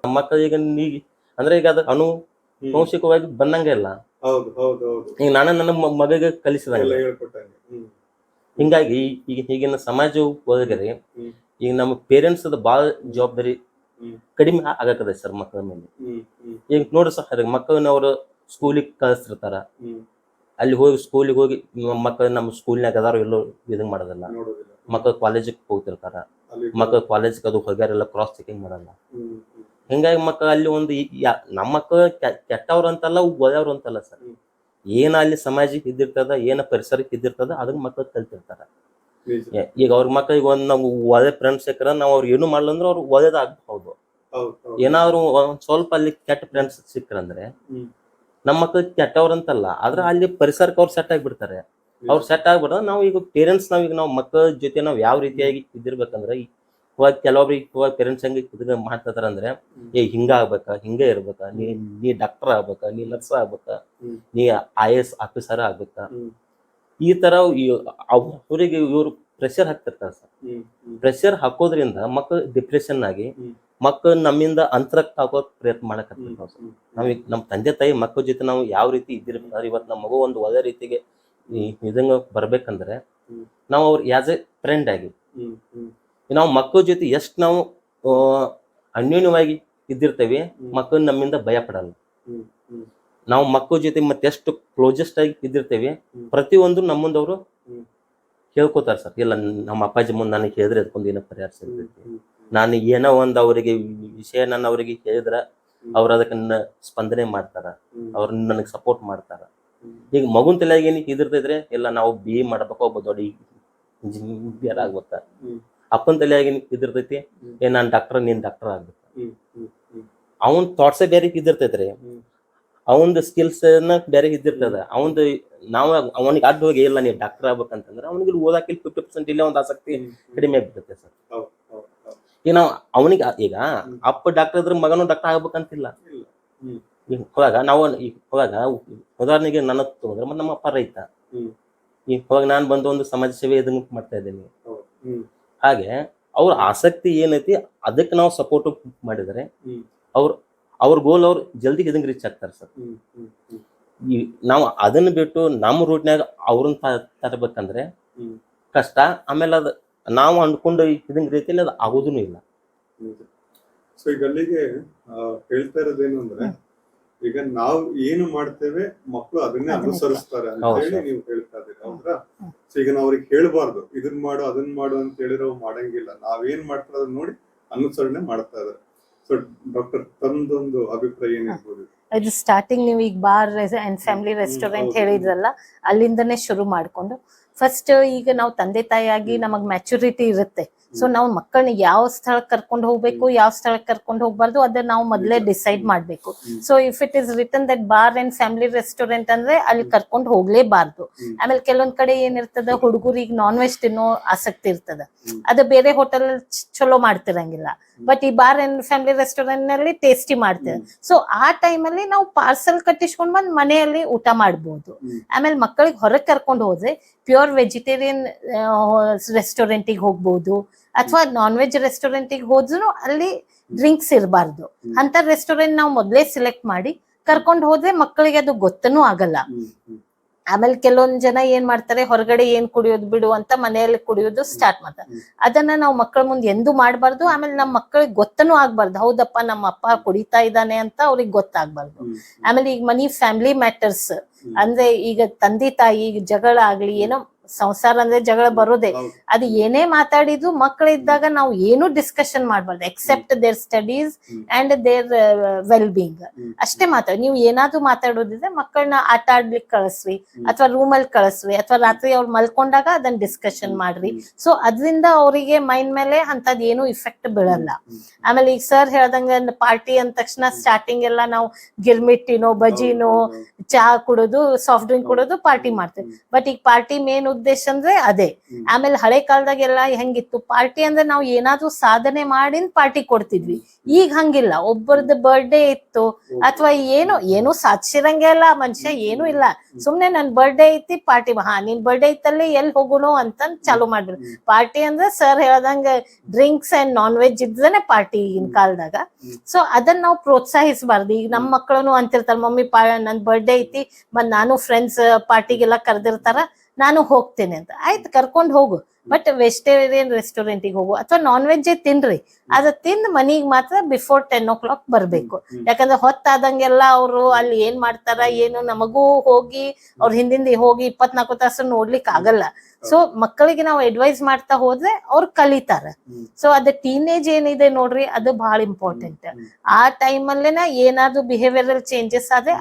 B: ನಮ್ಮ ಮಕ್ಕಳು ಈಗ ಅಂದ್ರೆ ಈಗ ಅದು ಅನುವಂಶಿಕವಾಗಿ ಬಂದಂಗೆ ಇಲ್ಲ. ಈಗ ನಾನು ನನ್ನ ಮಗಗೆ ಕಲಿಸಿದಂಗೆ. ಹಿಂಗಾಗಿ ಈಗಿನ ಸಮಾಜ ಒಳಗಡೆ ಈಗ ನಮ್ಮ ಪೇರೆಂಟ್ಸ್ ಬಾಳ ಜವಾಬ್ದಾರಿ ಕಡಿಮೆ ಆಗಕದ ಸರ್ ಮಕ್ಕಳ ಮೇಲೆ. ಈಗ ನೋಡ್ರಿ ಸರ್, ಮಕ್ಕಳನ್ನವ್ರು ಸ್ಕೂಲಿಗೆ ಕಳಿಸ್ತಿರ್ತಾರ, ಅಲ್ಲಿ ಹೋಗಿ ಸ್ಕೂಲಿಗೆ ಹೋಗಿ ಮಕ್ಕಳು ನಮ್ಮ ಸ್ಕೂಲ್ನಾಗ ಅದಾರು ಎಲ್ಲೋ ಇದನ್ ಮಾಡೋದಿಲ್ಲ. ಮಕ್ಕಳು ಕಾಲೇಜಿಗೆ ಹೋಗ್ತಿರ್ತಾರ, ಮಕ್ಕಳು ಕಾಲೇಜ್ಗೆ ಅದು ಹೋಗ್ಯಾರೆಲ್ಲ ಕ್ರಾಸ್ ಚೆಕಿಂಗ್ ಮಾಡಲ್ಲ. ಹಿಂಗಾಗಿ ಮಕ್ಕಳು ಅಲ್ಲಿ ಒಂದು ನಮ್ಮ ಮಕ್ಕಳು ಕೆಟ್ಟವ್ರು ಅಂತಲ್ಲ, ಒಳ್ಳೆಯವ್ರು ಅಂತಲ್ಲ ಸರ್. ಏನ ಅಲ್ಲಿ ಸಮಾಜಕ್ಕೆ ಇದ್ದಿರ್ತದ, ಏನ ಪರಿಸರಕ್ಕೆ ಇದ್ದಿರ್ತದ, ಅದನ್ನ ಮಕ್ಕಳು ಕಲ್ತಿರ್ತಾರ. ಈಗ ಅವ್ರ ಮಕ್ಕಳಿಗೆ ಒಂದ್ ನಾವು ಒಳ್ಳೆ ಫ್ರೆಂಡ್ಸ್ ಸಿಕ್ಕರ ನಾವು ಅವ್ರು ಏನು ಮಾಡ್ಲ ಅಂದ್ರೆ ಅವ್ರು ಒಳ್ಳೇದಾಗಬಹುದು. ಏನಾದ್ರು ಒಂದ್ ಸ್ವಲ್ಪ ಅಲ್ಲಿ ಕೆಟ್ಟ ಫ್ರೆಂಡ್ಸ್ ಸಿಕ್ಕರಂದ್ರೆ ನಮ್ಮ ಮಕ್ಕಳು ಕೆಟ್ಟವ್ರಂತಲ್ಲ, ಆದ್ರೆ ಅಲ್ಲಿ ಪರಿಸರಕ್ಕೆ ಅವ್ರು ಸೆಟ್ ಆಗಿಬಿಡ್ತಾರೆ. ಅವ್ರು ಸೆಟ್ ಆಗ್ಬಿಟ್ರೆ ನಾವು ಈಗ ಪೇರೆಂಟ್ಸ್ ನಾವೀಗ ನಾವು ಮಕ್ಕಳ ಜೊತೆ ನಾವು ಯಾವ ರೀತಿಯಾಗಿ ಇದ್ದಿರ್ಬೇಕಂದ್ರೆ, ಇವಾಗ ಕೆಲವೊಬ್ರಿಗೆ ಇವಾಗ ಪೇರೆಂಟ್ಸ್ ಹಂಗೆ ಇದ್ ಮಾಡ್ತಾರ ಅಂದ್ರೆ, ಹಿಂಗ ಆಗ್ಬೇಕಾ, ಹಿಂಗೆ ಇರ್ಬೇಕಾ, ನೀ ಡಾಕ್ಟರ್ ಆಗ್ಬೇಕಾ, ನೀ ನರ್ಸ್ ಆಗ್ಬೇಕಾ, ನೀ IAS ಆಫೀಸರ್ ಆಗ್ಬೇಕಾ, ಈ ತರ ಅವರಿಗೆ ಇವ್ರು ಪ್ರೆಷರ್ ಹಾಕ್ತಿರ್ತಾರ ಸರ್. ಪ್ರೆಷರ್ ಹಾಕೋದ್ರಿಂದ ಮಕ್ಕಳು ಡಿಪ್ರೆಷನ್ ಆಗಿ ಮಕ್ಕಳು ನಮ್ಮಿಂದ ಅಂತರಕ್ಕೆ ಹಾಕೋ ಪ್ರಯತ್ನ ಮಾಡಕತ್ತಿರ್ತಾವ ಸರ್. ನಾವೀಗ ನಮ್ಮ ತಂದೆ ತಾಯಿ ಮಕ್ಕಳ ಜೊತೆ ನಾವು ಯಾವ ರೀತಿ ಇದ್ದಿರ್ತಾರೆ, ಇವತ್ತು ನಮ್ಮ ಮಗು ಒಂದು ಒಳ್ಳೆ ರೀತಿಗೆ ಇದಂಗ ಬರ್ಬೇಕಂದ್ರೆ ನಾವು ಅವ್ರು ಆಸ್ ಎ ಫ್ರೆಂಡ್ ಆಗಿ ನಾವು ಮಕ್ಕಳ ಜೊತೆ ಎಷ್ಟು ನಾವು ಅನ್ಯೋನ್ಯವಾಗಿ ಇದ್ದಿರ್ತೇವೆ, ಮಕ್ಕಳು ನಮ್ಮಿಂದ ಭಯ ಪಡಲ್ಲ. ನಾವು ಮಕ್ಕಳ ಜೊತೆ ಮತ್ತೆಷ್ಟು ಕ್ಲೋಸೆಸ್ಟ್ ಆಗಿ ಇದ್ದಿರ್ತೇವೆ, ಪ್ರತಿಯೊಂದು ನಮ್ಮಂದವರು ಹೇಳ್ಕೊತಾರ ಸರ್. ಇಲ್ಲ ನಮ್ಮ ಅಪ್ಪಾಜಿ ಮುಂದೆ ನನಗೆ ಹೇಳಿದ್ರೆ ಅದಕ್ಕೊಂದು ಏನೋ ಪರಿಹಾರ ಸಿಗ್ತೈತಿ, ನಾನು ಏನೋ ಒಂದು ಅವರಿಗೆ ವಿಷಯ ನಾನು ಅವರಿಗೆ ಹೇಳಿದ್ರ ಅವ್ರು ಅದಕ್ಕೆ ಸ್ಪಂದನೆ ಮಾಡ್ತಾರ, ಅವ್ರ ನನಗೆ ಸಪೋರ್ಟ್ ಮಾಡ್ತಾರ. ಈಗ ಮಗುನ್ ತಲೆಯಾಗ ಏನ್ ಇದಿರ್ತೈತ್ರಿ, ಇಲ್ಲ ನಾವು BA ಮಾಡ್ಬೇಕು, ಒಬ್ಬ ದೊಡ್ಡ ಇಂಜಿನಿಯರ್ ಆಗ್ಬೇಕ. ಅಪ್ಪನ ತಲೆಯಾಗ ಏನ್ ಇದಿರ್ತೈತಿ, ನಾನ್ ಡಾಕ್ಟರ್, ನೀನ್ ಡಾಕ್ಟರ್ ಆಗ್ಬೇಕು. ಅವನ್ ಥಾಟ್ಸೇ ಬೇರೆ ಇದ್ದಿರ್ತೈತ್ರಿ, ಅವಂದು ಸ್ಕಿಲ್ಸ್ ಬೇರೆ ಇದ್ದಿರ್ತದ. ಅವಂದು ನಾವು ಅವನಿಗೆ ಅಡ್ಡ ಹೋಗಿ ಇಲ್ಲ ನೀವು ಡಾಕ್ಟರ್ ಆಗ್ಬೇಕಂತಂದ್ರೆ ಅವನಿಗೆ ಓದಾಕ 50% ಇಲ್ಲ ಒಂದು ಆಸಕ್ತಿ ಕಡಿಮೆ ಆಗ್ಬಿಡುತ್ತೆ ಸರ್. ಈಗ ನಾವು ಅವನಿಗೆ ಈಗ ಅಪ್ಪ ಡಾಕ್ಟರ್ ಇದ್ರೆ ಮಗನು ಡಾಕ್ಟರ್ ಆಗ್ಬೇಕಂತಿಲ್ಲ. ಇವಾಗ ನಾವು ಇವಾಗ ಉದಾಹರಣೆಗೆ ನನ್ನ ತಗೊಂಡ್ರೆ ನಮ್ಮ ಅಪ್ಪ ರೈತ, ಇವಾಗ ನಾನು ಬಂದು ಒಂದು ಸಮಾಜ ಸೇವೆ ಇದನ್ನ ಮಾಡ್ತಾ ಇದ್ದೀನಿ. ಹಾಗೆ ಅವ್ರ ಆಸಕ್ತಿ ಏನೈತಿ ಅದಕ್ಕೆ ನಾವು ಸಪೋರ್ಟ್ ಮಾಡಿದರೆ ಅವ್ರ ಗೋಲ್ ಅವ್ರು ಜಲ್ದಿ ಇದನ್ನ ರೀಚ್ ಆಗ್ತಾರೆ ಸರ್. ನಾವು ಅದನ್ನ ಬಿಟ್ಟು ನಮ್ಮ ರೂಟ್ನಾಗ ಅವ್ರನ್ನ ತರಬೇಕಂದ್ರೆ ಕಷ್ಟ. ಆಮೇಲೆ ಅದು ನಾವು ಅಂದ್ಕೊಂಡು ಇದನ್ನ ರೀತಿಯಲ್ಲಿ ಅದು ಆಗೋದೂ ಇಲ್ಲ.
C: ಸೊ ಈಗ ಅಲ್ಲಿಗೆ ಹೇಳ್ತಾ ಇರೋದೇನು ಅಂದ್ರೆ, ಈಗ ನಾವು ಏನು ಮಾಡ್ತೇವೆ ಮಕ್ಕಳು ಅದನ್ನೇ ಅನುಸರಿಸ್ತಾರೆ ಅಂತ ಹೇಳಿ ನೀವು ಹೇಳ್ತಾ ಇದ್ದೀರಿ, ಹೌದ್ರಾ? ಸೊ ಈಗ ನಾವು ಅವ್ರಿಗೆ ಹೇಳ್ಬಾರ್ದು ಇದನ್ ಮಾಡು ಅದನ್ ಮಾಡು ಅಂತ ಹೇಳಿರೋ ಮಾಡಂಗಿಲ್ಲ. ನಾವೇನ್ ಮಾಡ್ತಾರೆ ಅದನ್ನ ನೋಡಿ ಅನುಸರಣೆ ಮಾಡ್ತಾ ಇದಾರೆ. ಸೊ ಡಾಕ್ಟರ್, ತಮ್ದೊಂದು ಅಭಿಪ್ರಾಯ ಏನಿರ್ಬೋದು?
A: ಇದು ಸ್ಟಾರ್ಟಿಂಗ್ ನೀವು ಈಗ ಬಾರ್ ಅಂಡ್ ಫ್ಯಾಮಿಲಿ ರೆಸ್ಟೋರೆಂಟ್ ಹೇಳಿದ್ರಲ್ಲ, ಅಲ್ಲಿಂದನೇ ಶುರು ಮಾಡ್ಕೊಂಡು ಫಸ್ಟ್ ಈಗ ನಾವು ತಂದೆ ತಾಯಿಯಾಗಿ ನಮಗ್ ಮ್ಯಾಚುರಿಟಿ ಇರುತ್ತೆ. ಸೊ ನಾವು ಮಕ್ಕಳನ್ನ ಯಾವ ಸ್ಥಳಕ್ಕೆ ಕರ್ಕೊಂಡು ಹೋಗ್ಬೇಕು, ಯಾವ ಸ್ಥಳಕ್ಕೆ ಕರ್ಕೊಂಡು ಹೋಗ್ಬಾರ್ದು ಅದನ್ನ ನಾವು ಮೊದಲೇ ಡಿಸೈಡ್ ಮಾಡ್ಬೇಕು. So if it is return that bar and family restaurant ಅಂದ್ರೆ ಅಲ್ಲಿ ಕರ್ಕೊಂಡು ಹೋಗ್ಲೇಬಾರ್ದು. ಆಮೇಲೆ ಕೆಲವೊಂದ್ ಕಡೆ ಏನಿರ್ತದ, ಹುಡುಗರಿಗೆ ನಾನ್ ವೆಜ್ ತಿನ್ನೋ ಆಸಕ್ತಿ ಇರ್ತದ, ಅದು ಬೇರೆ ಹೋಟೆಲ್ ಚಲೋ ಮಾಡ್ತಿರಂಗಿಲ್ಲ, ಬಟ್ ಈ ಬಾರ್ ಅಂಡ್ ಫ್ಯಾಮಿಲಿ ರೆಸ್ಟೋರೆಂಟ್ ನಲ್ಲಿ ಟೇಸ್ಟಿ ಮಾಡ್ತೇವೆ. ಸೊ ಆ ಟೈಮಲ್ಲಿ ನಾವು ಪಾರ್ಸಲ್ ಕಟ್ಟಿಸ್ಕೊಂಡ್ ಬಂದ್ ಮನೆಯಲ್ಲಿ ಊಟ ಮಾಡ್ಬೋದು. ಆಮೇಲೆ ಮಕ್ಕಳಿಗೆ ಹೊರಗೆ ಕರ್ಕೊಂಡು ಹೋದ್ರೆ ಪ್ಯೂರ್ ವೆಜಿಟೇರಿಯನ್ ರೆಸ್ಟೋರೆಂಟಿಗೆ ಹೋಗ್ಬೋದು, ಅಥವಾ ನಾನ್ ವೆಜ್ ರೆಸ್ಟೋರೆಂಟಿಗೆ ಹೋದ್ರು ಅಲ್ಲಿ ಡ್ರಿಂಕ್ಸ್ ಇರಬಾರ್ದು. ಅಂತ ರೆಸ್ಟೋರೆಂಟ್ ನಾವು ಮೊದಲೇ ಸಿಲೆಕ್ಟ್ ಮಾಡಿ ಕರ್ಕೊಂಡು ಹೋದ್ರೆ ಮಕ್ಕಳಿಗೆ ಅದು ಗೊತ್ತನೂ ಆಗಲ್ಲ. ಆಮೇಲೆ ಕೆಲವೊಂದ್ ಜನ ಏನ್ ಮಾಡ್ತಾರೆ, ಹೊರಗಡೆ ಏನ್ ಕುಡಿಯೋದು ಬಿಡು ಅಂತ ಮನೆಯಲ್ಲಿ ಕುಡಿಯೋದು ಸ್ಟಾರ್ಟ್ ಮಾಡ್ತಾರೆ. ಅದನ್ನ ನಾವು ಮಕ್ಕಳ ಮುಂದೆ ಎಂದೂ ಮಾಡ್ಬಾರ್ದು. ಆಮೇಲೆ ನಮ್ಮ ಮಕ್ಕಳಿಗೆ ಗೊತ್ತನೂ ಆಗ್ಬಾರ್ದು, ಹೌದಪ್ಪ ನಮ್ಮ ಅಪ್ಪ ಕುಡಿತಾ ಇದ್ದಾನೆ ಅಂತ ಅವ್ರಿಗೆ ಗೊತ್ತಾಗ್ಬಾರ್ದು. ಆಮೇಲೆ ಈಗ ಮನಿ ಫ್ಯಾಮಿಲಿ ಮ್ಯಾಟರ್ಸ್ ಅಂದ್ರೆ ಈಗ ತಂದೆ ತಾಯಿ ಜಗಳ ಆಗ್ಲಿ, ಏನೋ ಸಂಸಾರ ಅಂದ್ರೆ ಜಗಳ ಬರೋದೇ, ಅದು ಏನೇ ಮಾತಾಡಿದ್ರು ಮಕ್ಕಳಿದ್ದಾಗ ನಾವು ಏನು ಡಿಸ್ಕಷನ್ ಮಾಡ್ಬಾರ್ದು, except their studies and their well being ಅಷ್ಟೇ ಮಾತಾಡಿ. ನೀವು ಏನಾದ್ರು ಮಾತಾಡೋದಿದ್ರೆ ಮಕ್ಕಳನ್ನ ಆಟ ಆಡ್ಲಿಕ್ಕೆ ಕಳಿಸ್ರಿ, ಅಥವಾ ರೂಮಲ್ಲಿ ಕಳಿಸ್ರಿ, ಅಥವಾ ರಾತ್ರಿ ಅವ್ರು ಮಲ್ಕೊಂಡಾಗ ಅದನ್ನ ಡಿಸ್ಕಷನ್ ಮಾಡ್ರಿ. ಸೊ ಅದರಿಂದ ಅವರಿಗೆ ಮೈಂಡ್ ಮೇಲೆ ಅಂತದ್ ಏನು ಇಫೆಕ್ಟ್ ಬೀಳಲ್ಲ. ಆಮೇಲೆ ಈಗ ಸರ್ ಹೇಳ್ದಂಗ ಪಾರ್ಟಿ ಅಂದ ತಕ್ಷಣ ಸ್ಟಾರ್ಟಿಂಗ್ ಎಲ್ಲ ನಾವು ಗಿರ್ಮಿಟ್ಟಿನೋ, ಬಜಿನೋ, ಚಹಾ ಕುಡೋದು, ಸಾಫ್ಟ್ ಡ್ರಿಂಕ್ ಕುಡೋದು ಪಾರ್ಟಿ ಮಾಡ್ತೇವೆ. ಬಟ್ ಈಗ ಪಾರ್ಟಿ ಮೇನು ಉದ್ದೇಶ ಅಂದ್ರೆ ಅದೇ. ಆಮೇಲೆ ಹಳೆ ಕಾಲದಾಗೆಲ್ಲ ಹೆಂಗಿತ್ತು, ಪಾರ್ಟಿ ಅಂದ್ರೆ ನಾವು ಏನಾದ್ರೂ ಸಾಧನೆ ಮಾಡಿನ ಪಾರ್ಟಿ ಕೊಡ್ತಿದ್ವಿ. ಈಗ ಹಂಗಿಲ್ಲ, ಒಬ್ಬರದ್ದು ಬರ್ಡೇ ಇತ್ತು ಅಥವಾ ಏನೋ ಸಾಧಿಸಿರಂಗೆ ಇಲ್ಲ ಮನುಷ್ಯ, ಏನೂ ಇಲ್ಲ, ಸುಮ್ನೆ ನನ್ ಬರ್ಡೇ ಐತಿ ಪಾರ್ಟಿ, ಹಾ ನಿನ್ ಬರ್ಡೇ ಇತ್ತಲ್ಲಿ ಎಲ್ಲಿ ಹೋಗುಣು ಅಂತ ಚಾಲು ಮಾಡ್ಬಿಡು. ಪಾರ್ಟಿ ಅಂದ್ರೆ ಸರ್ ಹೇಳ್ದಂಗ ಡ್ರಿಂಕ್ಸ್ ಅಂಡ್ ನಾನ್ ವೆಜ್ ಇದ್ರೇನೆ ಪಾರ್ಟಿ ಈಗಿನ ಕಾಲದಾಗ. ಸೊ ಅದನ್ನ ನಾವು ಪ್ರೋತ್ಸಾಹಿಸಬಾರ್ದು. ಈಗ ನಮ್ಮ ಮಕ್ಕಳು ಅಂತಿರ್ತಾರ, ಮಮ್ಮಿ ನನ್ ಬರ್ಡೇ ಐತಿ ಮತ್ ನಾನು ಫ್ರೆಂಡ್ಸ್ ಪಾರ್ಟಿಗೆಲ್ಲ ಕರೆದಿರ್ತಾರ, ನಾನು ಹೋಗ್ತೇನೆ ಅಂತ. ಆಯ್ತು, ಕರ್ಕೊಂಡ್ ಹೋಗು, ಬಟ್ ವೆಜಿಟೇರಿಯನ್ ರೆಸ್ಟೋರೆಂಟಿಗೆ ಹೋಗು ಅಥವಾ ನಾನ್ ವೆಜ್ ತಿನ್ರಿ. ಅದ ತಿಂದ್ ಮನಿಗ್ ಮಾತ್ರ ಬಿಫೋರ್ 10 o'clock ಬರ್ಬೇಕು. ಯಾಕಂದ್ರೆ ಹೊತ್ತಾದಂಗೆಲ್ಲ ಅವ್ರು ಅಲ್ಲಿ ಏನ್ ಮಾಡ್ತಾರ ಏನು ನಮಗೂ ಹೋಗಿ ಅವ್ರ ಹಿಂದಿಂದ ಹೋಗಿ 24 ತಾಸು ನೋಡ್ಲಿಕ್ ಆಗಲ್ಲ. ಸೊ ಮಕ್ಕಳಿಗೆ ನಾವು ಅಡ್ವೈಸ್ ಮಾಡ್ತಾ ಹೋದ್ರೆ ಅವ್ರು ಕಲಿತಾರ. ಸೊ ಅದ ಟೀನೇಜ್ ಏನಿದೆ ನೋಡ್ರಿ, ಅದು ಬಹಳ ಇಂಪಾರ್ಟೆಂಟ್. ಆ ಟೈಮಲ್ಲೇನ ಏನಾದ್ರು ಬಿಹೇವಿಯರಲ್ ಚೇಂಜಸ್ ಆದ್ರೆ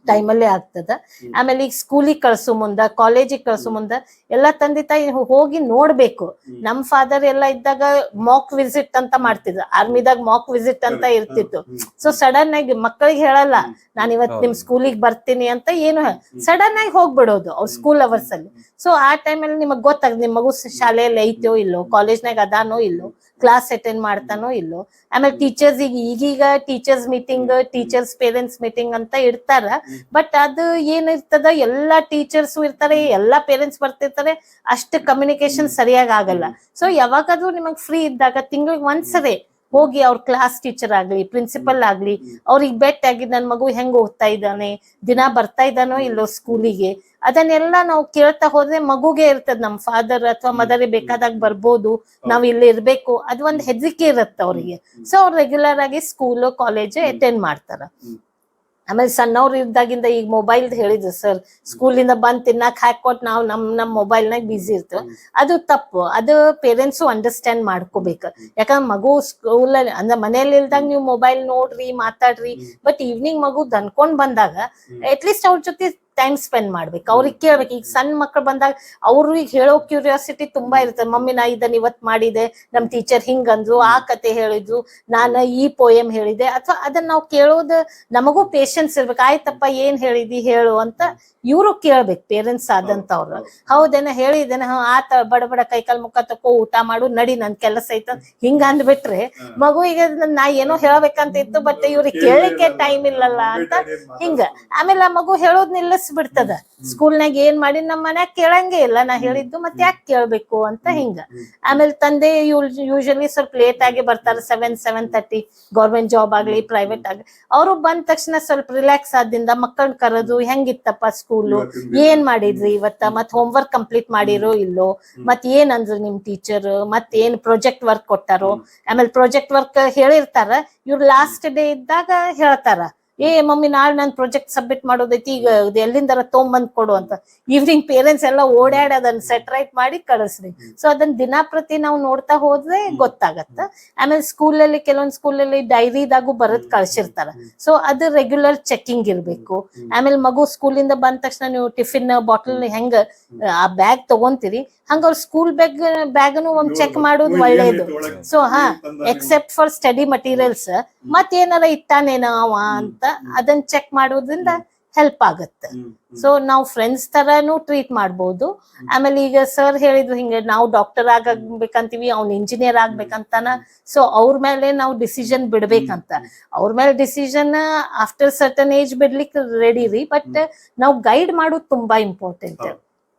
A: ಟೈಮಲ್ಲೇ ಆಗ್ತದ. ಆಮೇಲೆ ಈಗ ಸ್ಕೂಲಿಗೆ ಕಳ್ಸೋ ಮುಂದ, ಕಾಲೇಜಿಗೆ ಕಳ್ಸೋ ಮುಂದ ಎಲ್ಲಾ ತಂದೆ ತಾಯಿ ಹೋಗಿ ನೋಡ್ಬೇಕು. ನಮ್ ಫಾದರ್ ಎಲ್ಲ ಇದ್ದಾಗ ಮಾಕ್ ವಿಸಿಟ್ ಅಂತ ಮಾಡ್ತಿದ್ರು, ಆರ್ಮಿದಾಗ ಮಾಕ್ ವಿಸಿಟ್ ಅಂತ ಇರ್ತಿತ್ತು. ಸೊ ಸಡನ್ ಆಗಿ ಮಕ್ಕಳಿಗೆ ಹೇಳಲ್ಲ ನಾನ್ ಇವತ್ ನಿಮ್ ಸ್ಕೂಲಿಗೆ ಬರ್ತೀನಿ ಅಂತ, ಏನು ಸಡನ್ ಆಗಿ ಹೋಗ್ಬಿಡೋದು ಅವ್ರ ಸ್ಕೂಲ್ ಅವರ್ಸ್ ಅಲ್ಲಿ. ಸೊ ಆ ಟೈಮಲ್ಲಿ ನಿಮಗ್ ಗೊತ್ತಾಗ ನಿಮ್ ಮಗು ಶಾಲೆಯಲ್ಲಿ ಐತೋ ಇಲ್ಲೋ, ಕಾಲೇಜ್ನಾಗ ಅದಾನೋ ಇಲ್ಲೋ, ಕ್ಲಾಸ್ ಅಟೆಂಡ್ ಮಾಡ್ತಾನೋ ಇಲ್ಲೋ. ಆಮೇಲೆ ಟೀಚರ್ಸ್ ಈಗೀಗ teachers meeting, teachers parents meeting ಅಂತ ಇಡ್ತಾರ. ಬಟ್ ಅದು ಏನಿರ್ತದ, ಎಲ್ಲಾ ಟೀಚರ್ಸ್ ಇರ್ತಾರೆ, ಎಲ್ಲಾ ಪೇರೆಂಟ್ಸ್ ಬರ್ತಿರ್ತಾರೆ, ಅಷ್ಟು ಕಮ್ಯುನಿಕೇಶನ್ ಸರಿಯಾಗಿ ಆಗಲ್ಲ. ಸೊ ಯಾವಾಗಾದ್ರೂ ನಿಮಗ್ ಫ್ರೀ ಇದ್ದಾಗ ತಿಂಗಳಿಗೆ ಒಂದ್ಸರಿ ಹೋಗಿ ಅವ್ರ ಕ್ಲಾಸ್ ಟೀಚರ್ ಆಗ್ಲಿ, ಪ್ರಿನ್ಸಿಪಲ್ ಆಗ್ಲಿ, ಅವ್ರಿಗೆ ಬೆಟ್ ಆಗಿ ನನ್ ಮಗು ಹೆಂಗ್ ಓದ್ತಾ ಇದ್ದಾನೆ, ದಿನ ಬರ್ತಾ ಇದ್ದಾನೋ ಇಲ್ಲೋ ಸ್ಕೂಲಿಗೆ, ಅದನ್ನೆಲ್ಲ ನಾವು ಕೇಳ್ತಾ ಹೋದ್ರೆ ಮಗುಗೆ ಇರ್ತದ ನಮ್ ಫಾದರ್ ಅಥವಾ ಮದರ್ ಬೇಕಾದಾಗ ಬರ್ಬೋದು, ನಾವ್ ಇಲ್ಲಿ ಇರ್ಬೇಕು, ಅದು ಒಂದ್ ಹೆದರಿಕೆ ಇರತ್ತ ಅವ್ರಿಗೆ. ಸೊ ಅವ್ರು ರೆಗ್ಯುಲರ್ ಆಗಿ ಸ್ಕೂಲ್ ಕಾಲೇಜ್ ಅಟೆಂಡ್ ಮಾಡ್ತಾರ. ಆಮೇಲೆ ಸಣ್ಣವ್ರು ಇದ್ದಾಗಿಂದ ಈಗ ಮೊಬೈಲ್ ಹೇಳಿದ್ರು ಸರ್, ಸ್ಕೂಲಿಂದ ಬಂದ್ ತಿನ್ನಕ್ ಹಾಕೊಟ್ ನಾವು ನಮ್ ಮೊಬೈಲ್ನಾಗ ಬಿಸಿ ಇರ್ತೇವೆ. ಅದು ತಪ್ಪು. ಅದು ಪೇರೆಂಟ್ಸು ಅಂಡರ್ಸ್ಟ್ಯಾಂಡ್ ಮಾಡ್ಕೋಬೇಕು. ಯಾಕಂದ್ರೆ ಮಗು ಸ್ಕೂಲಲ್ಲಿ ಅಂದ್ರೆ ಮನೇಲಿ ಇಲ್ದಾಗ ನೀವು ಮೊಬೈಲ್ ನೋಡ್ರಿ, ಮಾತಾಡ್ರಿ, ಬಟ್ ಈವ್ನಿಂಗ್ ಮಗು ದನ್ಕೊಂಡ್ ಬಂದಾಗ ಅಟ್ಲೀಸ್ಟ್ ಅವ್ರ ಜೊತೆ ಟೈಮ್ ಸ್ಪೆಂಡ್ ಮಾಡ್ಬೇಕು. ಅವ್ರಿಗೆ ಕೇಳ್ಬೇಕು. ಈಗ ಸಣ್ಣ ಮಕ್ಳು ಬಂದಾಗ ಅವ್ರಿಗೆ ಹೇಳೋ ಕ್ಯೂರಿಯಾಸಿಟಿ ತುಂಬಾ ಇರ್ತದೆ. ಮಮ್ಮಿ ನಾ ಇದನ್ನ ಇವತ್ ಮಾಡಿದೆ, ನಮ್ ಟೀಚರ್ ಹಿಂಗಂದ್ರು, ಆ ಕತೆ ಹೇಳಿದ್ರು, ನಾನು ಈ ಪೋಯಮ್ ಹೇಳಿದೆ, ಅಥವಾ ಅದನ್ನ ನಾವು ಕೇಳೋದು ನಮಗೂ ಪೇಶನ್ಸ್ ಇರ್ಬೇಕು. ಆಯ್ತಪ್ಪ ಏನ್ ಹೇಳಿದಿ ಹೇಳು ಅಂತ ಇವ್ರು ಕೇಳ್ಬೇಕು, ಪೇರೆಂಟ್ಸ್ ಆದಂತವ್ರು. ಹೌದೇನ ಹೇಳಿದೇನ, ಆತ ಬಡ ಕೈಕಾಲ್ ಮುಖ ತಕೋ ಊಟ ಮಾಡು ನಡಿ ನನ್ ಕೆಲಸ ಐತ ಹಿಂಗ ಅಂದ್ಬಿಟ್ರೆ ಮಗು ಈಗ ನಾ ಏನೋ ಹೇಳ್ಬೇಕಂತ ಇತ್ತು, ಬಟ್ ಇವ್ರಿಗೆ ಕೇಳಲಿಕ್ಕೆ ಟೈಮ್ ಇಲ್ಲಲ್ಲ ಅಂತ ಹಿಂಗ. ಆಮೇಲೆ ಆ ಮಗು ಹೇಳೋದ್ ನಿಲ್ಲಿಸ್ಬಿಡ್ತದ. ಸ್ಕೂಲ್ನಾಗ ಏನ್ ಮಾಡಿ ನಮ್ ಮನ್ಯಾಗ ಕೇಳಂಗೆ ಇಲ್ಲ, ನಾ ಹೇಳಿದ್ದು ಮತ್ತೆ ಯಾಕೆ ಕೇಳ್ಬೇಕು ಅಂತ ಹಿಂಗ. ಆಮೇಲೆ ತಂದೆ ಯೂಶಲಿ ಸ್ವಲ್ಪ ಲೇಟ್ ಆಗಿ ಬರ್ತಾರೆ, 7-7:30, ಗೌರ್ಮೆಂಟ್ ಜಾಬ್ ಆಗ್ಲಿ ಪ್ರೈವೇಟ್ ಆಗ್ಲಿ. ಅವರು ಬಂದ ತಕ್ಷಣ ಸ್ವಲ್ಪ ರಿಲ್ಯಾಕ್ಸ್ ಆದಿಂದ ಮಕ್ಕಳನ್ನ ಕರೆದು ಹೆಂಗಿತ್ತಪ್ಪ ಸ್ಕೂಲು, ಏನ್ ಮಾಡಿದ್ರಿ ಇವತ್ತ, ಮತ್ ಹೋಮ್ ವರ್ಕ್ ಕಂಪ್ಲೀಟ್ ಮಾಡಿರೋ ಇಲ್ಲೋ, ಮತ್ ಏನ್ ಅಂದ್ರು ನಿಮ್ ಟೀಚರ್, ಮತ್ ಏನ್ ಪ್ರಾಜೆಕ್ಟ್ ವರ್ಕ್ ಕೊಟ್ಟಾರೋ. ಆಮೇಲೆ ಪ್ರಾಜೆಕ್ಟ್ ವರ್ಕ್ ಹೇಳಿರ್ತಾರ, ಇವ್ರು ಲಾಸ್ಟ್ ಡೇ ಇದ್ದಾಗ ಹೇಳ್ತಾರ, ಮಮ್ಮಿ ನಾಳೆ ನನ್ ಪ್ರಾಜೆಕ್ಟ್ ಸಬ್ಮಿಟ್ ಮಾಡೋದೈತಿ, ಈಗ ಎಲ್ಲಿಂದಾರ ತೊಗೊಂಬಂದ್ ಕೊಡು ಅಂತ. ಈವ್ನಿಂಗ್ ಪೇರೆಂಟ್ಸ್ ಎಲ್ಲ ಓಡಾಡಿ ಅದನ್ನ ಸೆಟ್ ರೈಟ್ ಮಾಡಿ ಕಳಿಸ್ರಿ. ಸೊ ಅದನ್ನ ದಿನಪ್ರತಿ ನಾವು ನೋಡ್ತಾ ಹೋದ್ರೆ ಗೊತ್ತಾಗತ್ತ. ಆಮೇಲೆ ಸ್ಕೂಲಲ್ಲಿ ಕೆಲವೊಂದ್ ಸ್ಕೂಲಲ್ಲಿ ಡೈರಿದಾಗೂ ಬರದ್ ಕಳ್ಸಿರ್ತಾರ. ಸೊ ಅದು ರೆಗ್ಯುಲರ್ ಚೆಕಿಂಗ್ ಇರ್ಬೇಕು. ಆಮೇಲೆ ಮಗು ಸ್ಕೂಲಿಂದ ಬಂದ ತಕ್ಷಣ ನೀವು ಟಿಫಿನ್ ಬಾಟಲ್ ಹೆಂಗ ಆ ಬ್ಯಾಗ್ ತಗೊಂತೀರಿ, ಹಂಗ ಅವ್ರ ಸ್ಕೂಲ್ ಬ್ಯಾಗ್ನು ಒಂದ್ ಚೆಕ್ ಮಾಡೋದು ಒಳ್ಳೇದು. So except for study materials ಮತ್ತೇನಾರ ಇಟ್ಟಾನೇನ ಅವ ಅಂತ ಅದನ್ನ ಚೆಕ್ ಮಾಡೋದ್ರಿಂದ ಹೆಲ್ಪ್ ಆಗತ್ತೆ. ಸೊ ನಾವು ಫ್ರೆಂಡ್ಸ್ ತರಾನು ಟ್ರೀಟ್ ಮಾಡ್ಬೋದು. ಆಮೇಲೆ ಈಗ ಸರ್ ಹೇಳಿದ್ರು ಹಿಂಗೆ ನಾವು ಡಾಕ್ಟರ್ ಆಗ್ಬೇಕಂತೀವಿ, ಅವ್ನ್ ಇಂಜಿನಿಯರ್ ಆಗ್ಬೇಕಂತಾನ. ಸೊ ಅವ್ರ ಮೇಲೆ ನಾವು ಡಿಸಿಷನ್ ಬಿಡ್ಬೇಕಂತ. ಅವ್ರ ಮೇಲೆ ಡಿಸಿಷನ್ ಆಫ್ಟರ್ ಸರ್ಟನ್ ಏಜ್ ಬಿಡ್ಲಿಕ್ಕೆ ರೆಡಿ ರೀ, ಬಟ್ ನಾವು ಗೈಡ್ ಮಾಡೋದು ತುಂಬಾ ಇಂಪಾರ್ಟೆಂಟ್.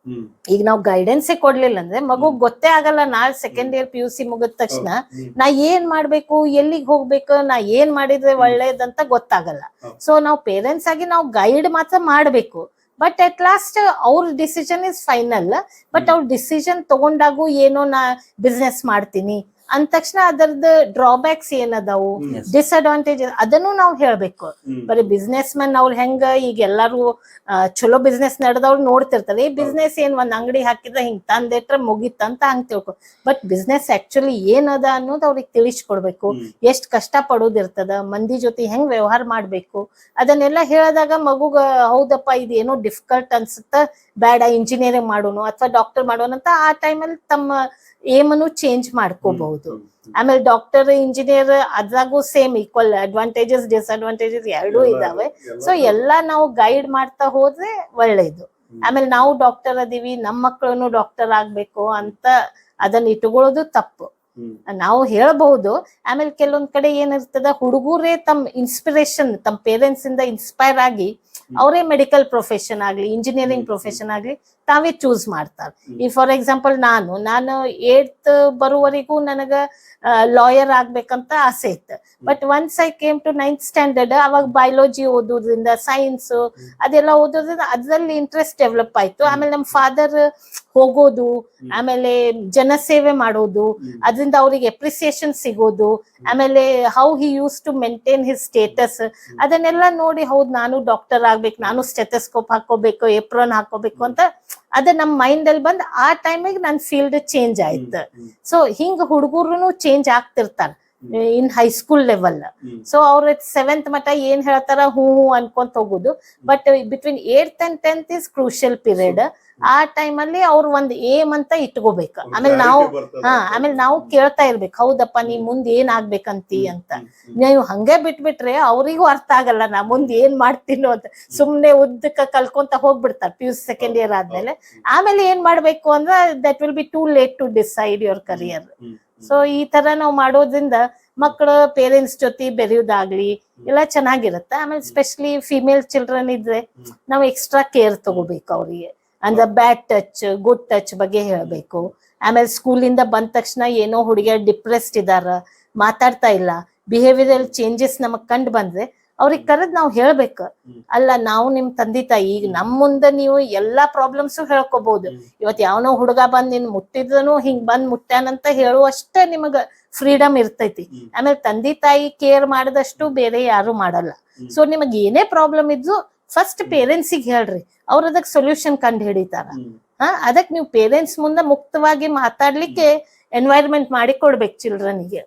A: ಈಗ ನಾವು ಗೈಡೆನ್ಸೇ ಕೊಡ್ಲಿಲ್ಲ ಅಂದ್ರೆ ಮಗು ಗೊತ್ತೇ ಆಗಲ್ಲ. ನಾಳೆ ಸೆಕೆಂಡ್ ಇಯರ್ PUC ಮುಗಿದ ತಕ್ಷಣ ನಾ ಏನ್ ಮಾಡ್ಬೇಕು, ಎಲ್ಲಿಗ್ ಹೋಗ್ಬೇಕು, ನಾ ಏನ್ ಮಾಡಿದ್ರೆ ಒಳ್ಳೇದಂತ ಗೊತ್ತಾಗಲ್ಲ. ಸೊ ನಾವು ಪೇರೆಂಟ್ಸ್ ಆಗಿ ನಾವು ಗೈಡ್ ಮಾತ್ರ ಮಾಡ್ಬೇಕು. ಬಟ್ ಅಟ್ ಲಾಸ್ಟ್ ಅವ್ರ ಡಿಸಿಷನ್ ಇಸ್ ಫೈನಲ್. ಬಟ್ ಅವ್ರ ಡಿಸಿಷನ್ ತಗೊಂಡಾಗು ಏನೋ ನಾ ಬಿಸ್ನೆಸ್ ಮಾಡ್ತೀನಿ ಅಂದ ತಕ್ಷಣ ಅದರದ್ದು ಡ್ರಾಬ್ಯಾಕ್ಸ್ ಏನದಾವು, ಡಿಸ್ಅಡ್ವಾಂಟೇಜ್ ಅದನ್ನು ನಾವು ಹೇಳ್ಬೇಕು. ಬರೀ ಬಿಸ್ನೆಸ್ ಮ್ಯಾನ್ ಅವ್ರು ಹೆಂಗ ಈಗ ಎಲ್ಲಾರು ಚಲೋ ಬಿಸ್ನೆಸ್ ನಡೆದವ್ರು ನೋಡ್ತಿರ್ತಾರೆ, ಈ ಬಿಸ್ನೆಸ್ ಏನ್ ಒಂದ್ ಅಂಗಡಿ ಹಾಕಿದ್ರೆ ಹಿಂಗ್ ತಂದಿಟ್ರೆ ಮುಗಿತಂತ ಹಂಗ್ ತಿಳ್ಕೊ. ಬಟ್ ಬಿಸ್ನೆಸ್ ಆಕ್ಚುಲಿ ಏನದ ಅನ್ನೋದು ಅವ್ರಿಗೆ ತಿಳಿಸ್ಕೊಡ್ಬೇಕು. ಎಷ್ಟ್ ಕಷ್ಟ ಪಡೋದಿರ್ತದ, ಮಂದಿ ಜೊತೆ ಹೆಂಗ್ ವ್ಯವಹಾರ ಮಾಡ್ಬೇಕು, ಅದನ್ನೆಲ್ಲ ಹೇಳಿದಾಗ ಮಗುಗ ಹೌದಪ್ಪ ಇದು ಏನೋ ಡಿಫಿಕಲ್ಟ್ ಅನ್ಸುತ್ತ, ಬೇಡ ಇಂಜಿನಿಯರಿಂಗ್ ಮಾಡೋನು ಅಥವಾ ಡಾಕ್ಟರ್ ಮಾಡೋಣ ಅಂತ ಆ ಟೈಮಲ್ಲಿ ತಮ್ಮ ಏಮನ್ನು ಚೇಂಜ್ ಮಾಡ್ಕೋಬಹುದು. ಆಮೇಲೆ ಡಾಕ್ಟರ್ ಇಂಜಿನಿಯರ್ ಅದ್ರಾಗೂ ಸೇಮ್ ಈಕ್ವಲ್ ಅಡ್ವಾಂಟೇಜಸ್ ಡಿಸ್ಅಡ್ವಾಂಟೇಜಸ್ ಎರಡೂ ಇದಾವೆ. ಸೊ ಎಲ್ಲಾ ನಾವು ಗೈಡ್ ಮಾಡ್ತಾ ಹೋದ್ರೆ ಒಳ್ಳೇದು. ಆಮೇಲೆ ನಾವು ಡಾಕ್ಟರ್ ಅದೀವಿ, ನಮ್ಮ ಮಕ್ಕಳನ್ನು ಡಾಕ್ಟರ್ ಆಗ್ಬೇಕು ಅಂತ ಅದನ್ನ ಇಟ್ಕೊಳ್ಳೋದು ತಪ್ಪು. ನಾವು ಹೇಳ್ಬಹುದು. ಆಮೇಲೆ ಕೆಲವೊಂದ್ ಕಡೆ ಏನಿರ್ತದ, ಹುಡುಗರೇ ತಮ್ಮ ಇನ್ಸ್ಪಿರೇಷನ್ ತಮ್ಮ ಪೇರೆಂಟ್ಸ್ ಇಂದ ಇನ್ಸ್ಪೈರ್ ಆಗಿ ಅವರೇ ಮೆಡಿಕಲ್ ಪ್ರೊಫೆಷನ್ ಆಗ್ಲಿ, ಇಂಜಿನಿಯರಿಂಗ್ ಪ್ರೊಫೆಷನ್ ಆಗ್ಲಿ ತಾವೇ ಚೂಸ್ ಮಾಡ್ತಾರೆ. ಈ ಫಾರ್ ಎಕ್ಸಾಂಪಲ್ ನಾನು 8th ಬರುವವರೆಗೂ ನನಗ ಲಾಯರ್ ಆಗ್ಬೇಕಂತ ಆಸೆ ಇತ್ತು. But once I came to 9th standard, ಅವಾಗ ಬಯಾಲಜಿ ಓದೋದ್ರಿಂದ, ಸೈನ್ಸ್ ಅದೆಲ್ಲ ಓದೋದ್ರಿಂದ ಅದ್ರಲ್ಲಿ ಇಂಟ್ರೆಸ್ಟ್ ಡೆವಲಪ್ ಆಯ್ತು. ಆಮೇಲೆ ನಮ್ಮ ಫಾದರ್ ಹೋಗೋದು, ಆಮೇಲೆ ಜನಸೇವೆ ಮಾಡೋದು, ಅದರಿಂದ ಅವ್ರಿಗೆ ಅಪ್ರಿಸಿಯೇಷನ್ ಸಿಗೋದು, ಆಮೇಲೆ how he use to maintain his status, ಅದನ್ನೆಲ್ಲ ನೋಡಿ ಹೌದು ನಾನು ಡಾಕ್ಟರ್ ಆಗ್ಬೇಕು, ನಾನು ಸ್ಟೆಥೋಸ್ಕೋಪ್ ಹಾಕೋಬೇಕು, ಏಪ್ರನ್ ಹಾಕೋಬೇಕು ಅಂತ ಅದ ನಮ್ಮ ಮೈಂಡ್ ಅಲ್ಲಿ ಬಂದ್ ಆ ಟೈಮಿಗೆ ನನ್ನ ಫೀಲ್ಡ್ ಚೇಂಜ್ ಆಯ್ತು. ಸೊ ಹಿಂಗ ಹುಡುಗರು ಚೇಂಜ್ ಆಗ್ತಿರ್ತಾರ ಇನ್ ಹೈಸ್ಕೂಲ್ ಲೆವೆಲ್. ಸೊ ಅವ್ರ 7th ಮಟ್ಟ ಏನ್ ಹೇಳ್ತಾರ ಹೂ ಅನ್ಕೊಂತ ಹೋಗುದು. But between 8th and 10th is crucial period. ಆ ಟೈಮ್ ಅಲ್ಲಿ ಅವ್ರು ಒಂದ್ ಏಮ್ ಅಂತ ಇಟ್ಕೋಬೇಕು. ಆಮೇಲೆ ನಾವು ಕೇಳ್ತಾ ಇರ್ಬೇಕು, ಹೌದಪ್ಪ ನೀ ಮುಂದ್ ಏನ್ ಆಗ್ಬೇಕಂತಿ ಅಂತ. ನೀವು ಹಂಗೆ ಬಿಟ್ಬಿಟ್ರೆ ಅವ್ರಿಗೂ ಅರ್ಥ ಆಗಲ್ಲ ನಾ ಮುಂದ್ ಏನ್ ಮಾಡ್ತೀನೋ ಅಂತ. ಸುಮ್ನೆ ಉದ್ದಕ್ಕ ಕಲ್ಕೊಂತ ಹೋಗ್ಬಿಡ್ತಾರೆ PUC ಸೆಕೆಂಡ್ ಇಯರ್ ಆದ್ಮೇಲೆ. ಆಮೇಲೆ ಏನ್ ಮಾಡ್ಬೇಕು ಅಂದ್ರೆ that will be too late to decide your career. So ಈ ತರ ನಾವು ಮಾಡೋದ್ರಿಂದ ಮಕ್ಕಳ ಪೇರೆಂಟ್ಸ್ ಜೊತೆ ಬೆರೆಯೋದಾಗ್ಲಿ ಎಲ್ಲ ಚೆನ್ನಾಗಿರುತ್ತೆ. ಆಮೇಲೆ ಸ್ಪೆಷಲಿ ಫಿಮೇಲ್ ಚಿಲ್ಡ್ರನ್ ಇದ್ರೆ ನಾವು ಎಕ್ಸ್ಟ್ರಾ ಕೇರ್ ತಗೋಬೇಕು ಅವ್ರಿಗೆ. ಅಂದ್ರೆ ಬ್ಯಾಡ್ ಟಚ್, ಗುಡ್ ಟಚ್ ಬಗ್ಗೆ ಹೇಳ್ಬೇಕು. ಆಮೇಲೆ ಸ್ಕೂಲಿಂದ ಬಂದ ತಕ್ಷಣ ಏನೋ ಹುಡುಗಿಯರ್ ಡಿಪ್ರೆಸ್ಡ್ ಇದಾರ, ಮಾತಾಡ್ತಾ ಇಲ್ಲ, ಬಿಹೇವಿಯರಲ್ ಚೇಂಜಸ್ ನಮಗ್ ಕಂಡು ಬಂದ್ರೆ ಅವ್ರಿಗೆ ಕರೆದ್ ನಾವು ಹೇಳ್ಬೇಕು, ಅಲ್ಲ ನಾವು ನಿಮ್ ತಂದೆ ತಾಯಿ, ಈಗ ನಮ್ ಮುಂದೆ ನೀವು ಎಲ್ಲಾ ಪ್ರಾಬ್ಲಮ್ಸ್ ಹೇಳ್ಕೊಬಹುದು. ಇವತ್ ಯಾವನೋ ಹುಡುಗ ಬಂದ್ ನಿನ್ ಮುಟ್ಟಿದ್ರನು ಹಿಂಗ್ ಬಂದ್ ಮುಟ್ಟ್ಯಾನಂತ ಹೇಳುವಷ್ಟೇ ನಿಮಗ ಫ್ರೀಡಮ್ ಇರ್ತೈತಿ. ಆಮೇಲೆ ತಂದೆ ತಾಯಿ ಕೇರ್ ಮಾಡದಷ್ಟು ಬೇರೆ ಯಾರು ಮಾಡಲ್ಲ. ಸೊ ನಿಮಗ್ ಏನೇ ಪ್ರಾಬ್ಲಮ್ ಇದ್ರು ಫಸ್ಟ್ ಪೇರೆಂಟ್ಸಿಗೆ ಹೇಳ್ರಿ, ಅವ್ರ ಅದಕ್ಕೆ ಸೊಲ್ಯೂಷನ್ ಕಂಡು ಹಿಡಿತಾರ. ಅದಕ್ಕೆ ನೀವು ಪೇರೆಂಟ್ಸ್ ಮುಂದೆ ಮುಕ್ತವಾಗಿ ಮಾತಾಡ್ಲಿಕ್ಕೆ ಎನ್ವೈರನ್ಮೆಂಟ್ ಮಾಡಿ ಕೊಡ್ಬೇಕು ಚಿಲ್ಡ್ರನ್ಗೆ.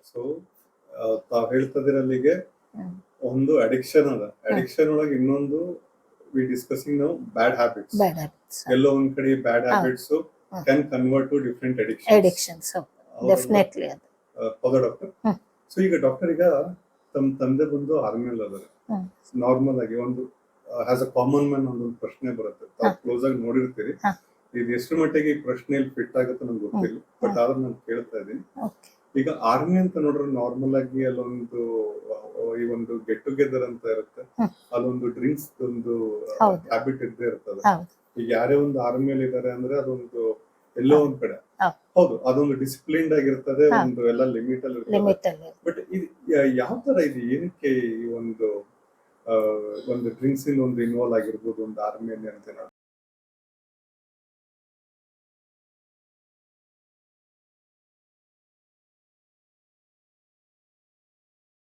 C: ತಾವ್ ಹೇಳ್ತದಿರಲ್ಲಿಗೆ ಒಂದು ಅಡಿಕ್ಷನ್ ಅದ, ಅಡಿಕ್ಷನ್ ಒಳಗೆ ಇನ್ನೊಂದು ವಿ ಡಿಸ್ಕಸಿಂಗ್ ನಾವು ಬ್ಯಾಡ್ ಹ್ಯಾಬಿಟ್ಸ್. ಎಲ್ಲೋ ಒಂದ್ ಕಡೆ bad habits can convert to different
A: addictions. Definitely ಅದು
C: ಹೌದಾ ಡಾಕ್ಟರ್? ಸೊ ಈಗ ಡಾಕ್ಟರ್, ಈಗ ತಮ್ಮ ತಂದೆ ಬಂದು ಆರ್ಮಿಲ್ ಅದಾರೆ. ನಾರ್ಮಲ್ ಆಗಿ ಒಂದು ಆಸ್ ಅ ಕಾಮನ್ ಮ್ಯಾನ್ ಒಂದು ಪ್ರಶ್ನೆ ಬರುತ್ತೆ, ತಾವು ಕ್ಲೋಸ್ ಆಗಿ ನೋಡಿರ್ತೀರಿ. ಇದು ಎಷ್ಟು ಮಟ್ಟಿಗೆ ಈ ಪ್ರಶ್ನೆಯಲ್ಲಿ ಫಿಟ್ ಆಗುತ್ತೆ ನಂಗೆ ಗೊತ್ತಿಲ್ಲ, ಬಟ್ ಆದ್ರೆ ನಾನು ಕೇಳ್ತಾ ಇದ್ದೀನಿ. ಈಗ ಆರ್ಮಿ ಅಂತ ನೋಡ್ರೆ ನಾರ್ಮಲ್ ಆಗಿ ಅಲ್ಲೊಂದು ಈ ಒಂದು ಗೆಟ್ ಟುಗೆದರ್ ಅಂತ ಇರುತ್ತೆ, ಅಲ್ಲೊಂದು ಡ್ರಿಂಕ್ಸ್ ಒಂದು ಹ್ಯಾಬಿಟ್ ಇದ್ದೇ ಇರ್ತದೆ. ಈಗ ಯಾರೇ ಒಂದು ಆರ್ಮಿಯಲ್ಲಿ ಇದಾರೆ ಅಂದ್ರೆ ಅದೊಂದು ಎಲ್ಲೋ ಒಂದ್ ಕಡೆ ಹೌದು ಅದೊಂದು ಡಿಸಿಪ್ಲಿನ್ಡ್ ಆಗಿರ್ತದೆ, ಒಂದು ಎಲ್ಲ ಲಿಮಿಟ್ ಅಲ್ಲಿ ಇರ್ತದೆ. ಬಟ್ ಇದು ಯಾವ ತರ ಇದು, ಏನಕ್ಕೆ ಈ ಒಂದು ಡ್ರಿಂಕ್ಸ್ ಇಂದ ಒಂದು ಇನ್ವಾಲ್ವ್ ಆಗಿರ್ಬೋದು ಒಂದು ಆರ್ಮಿಯಲ್ಲಿ ಅಂತ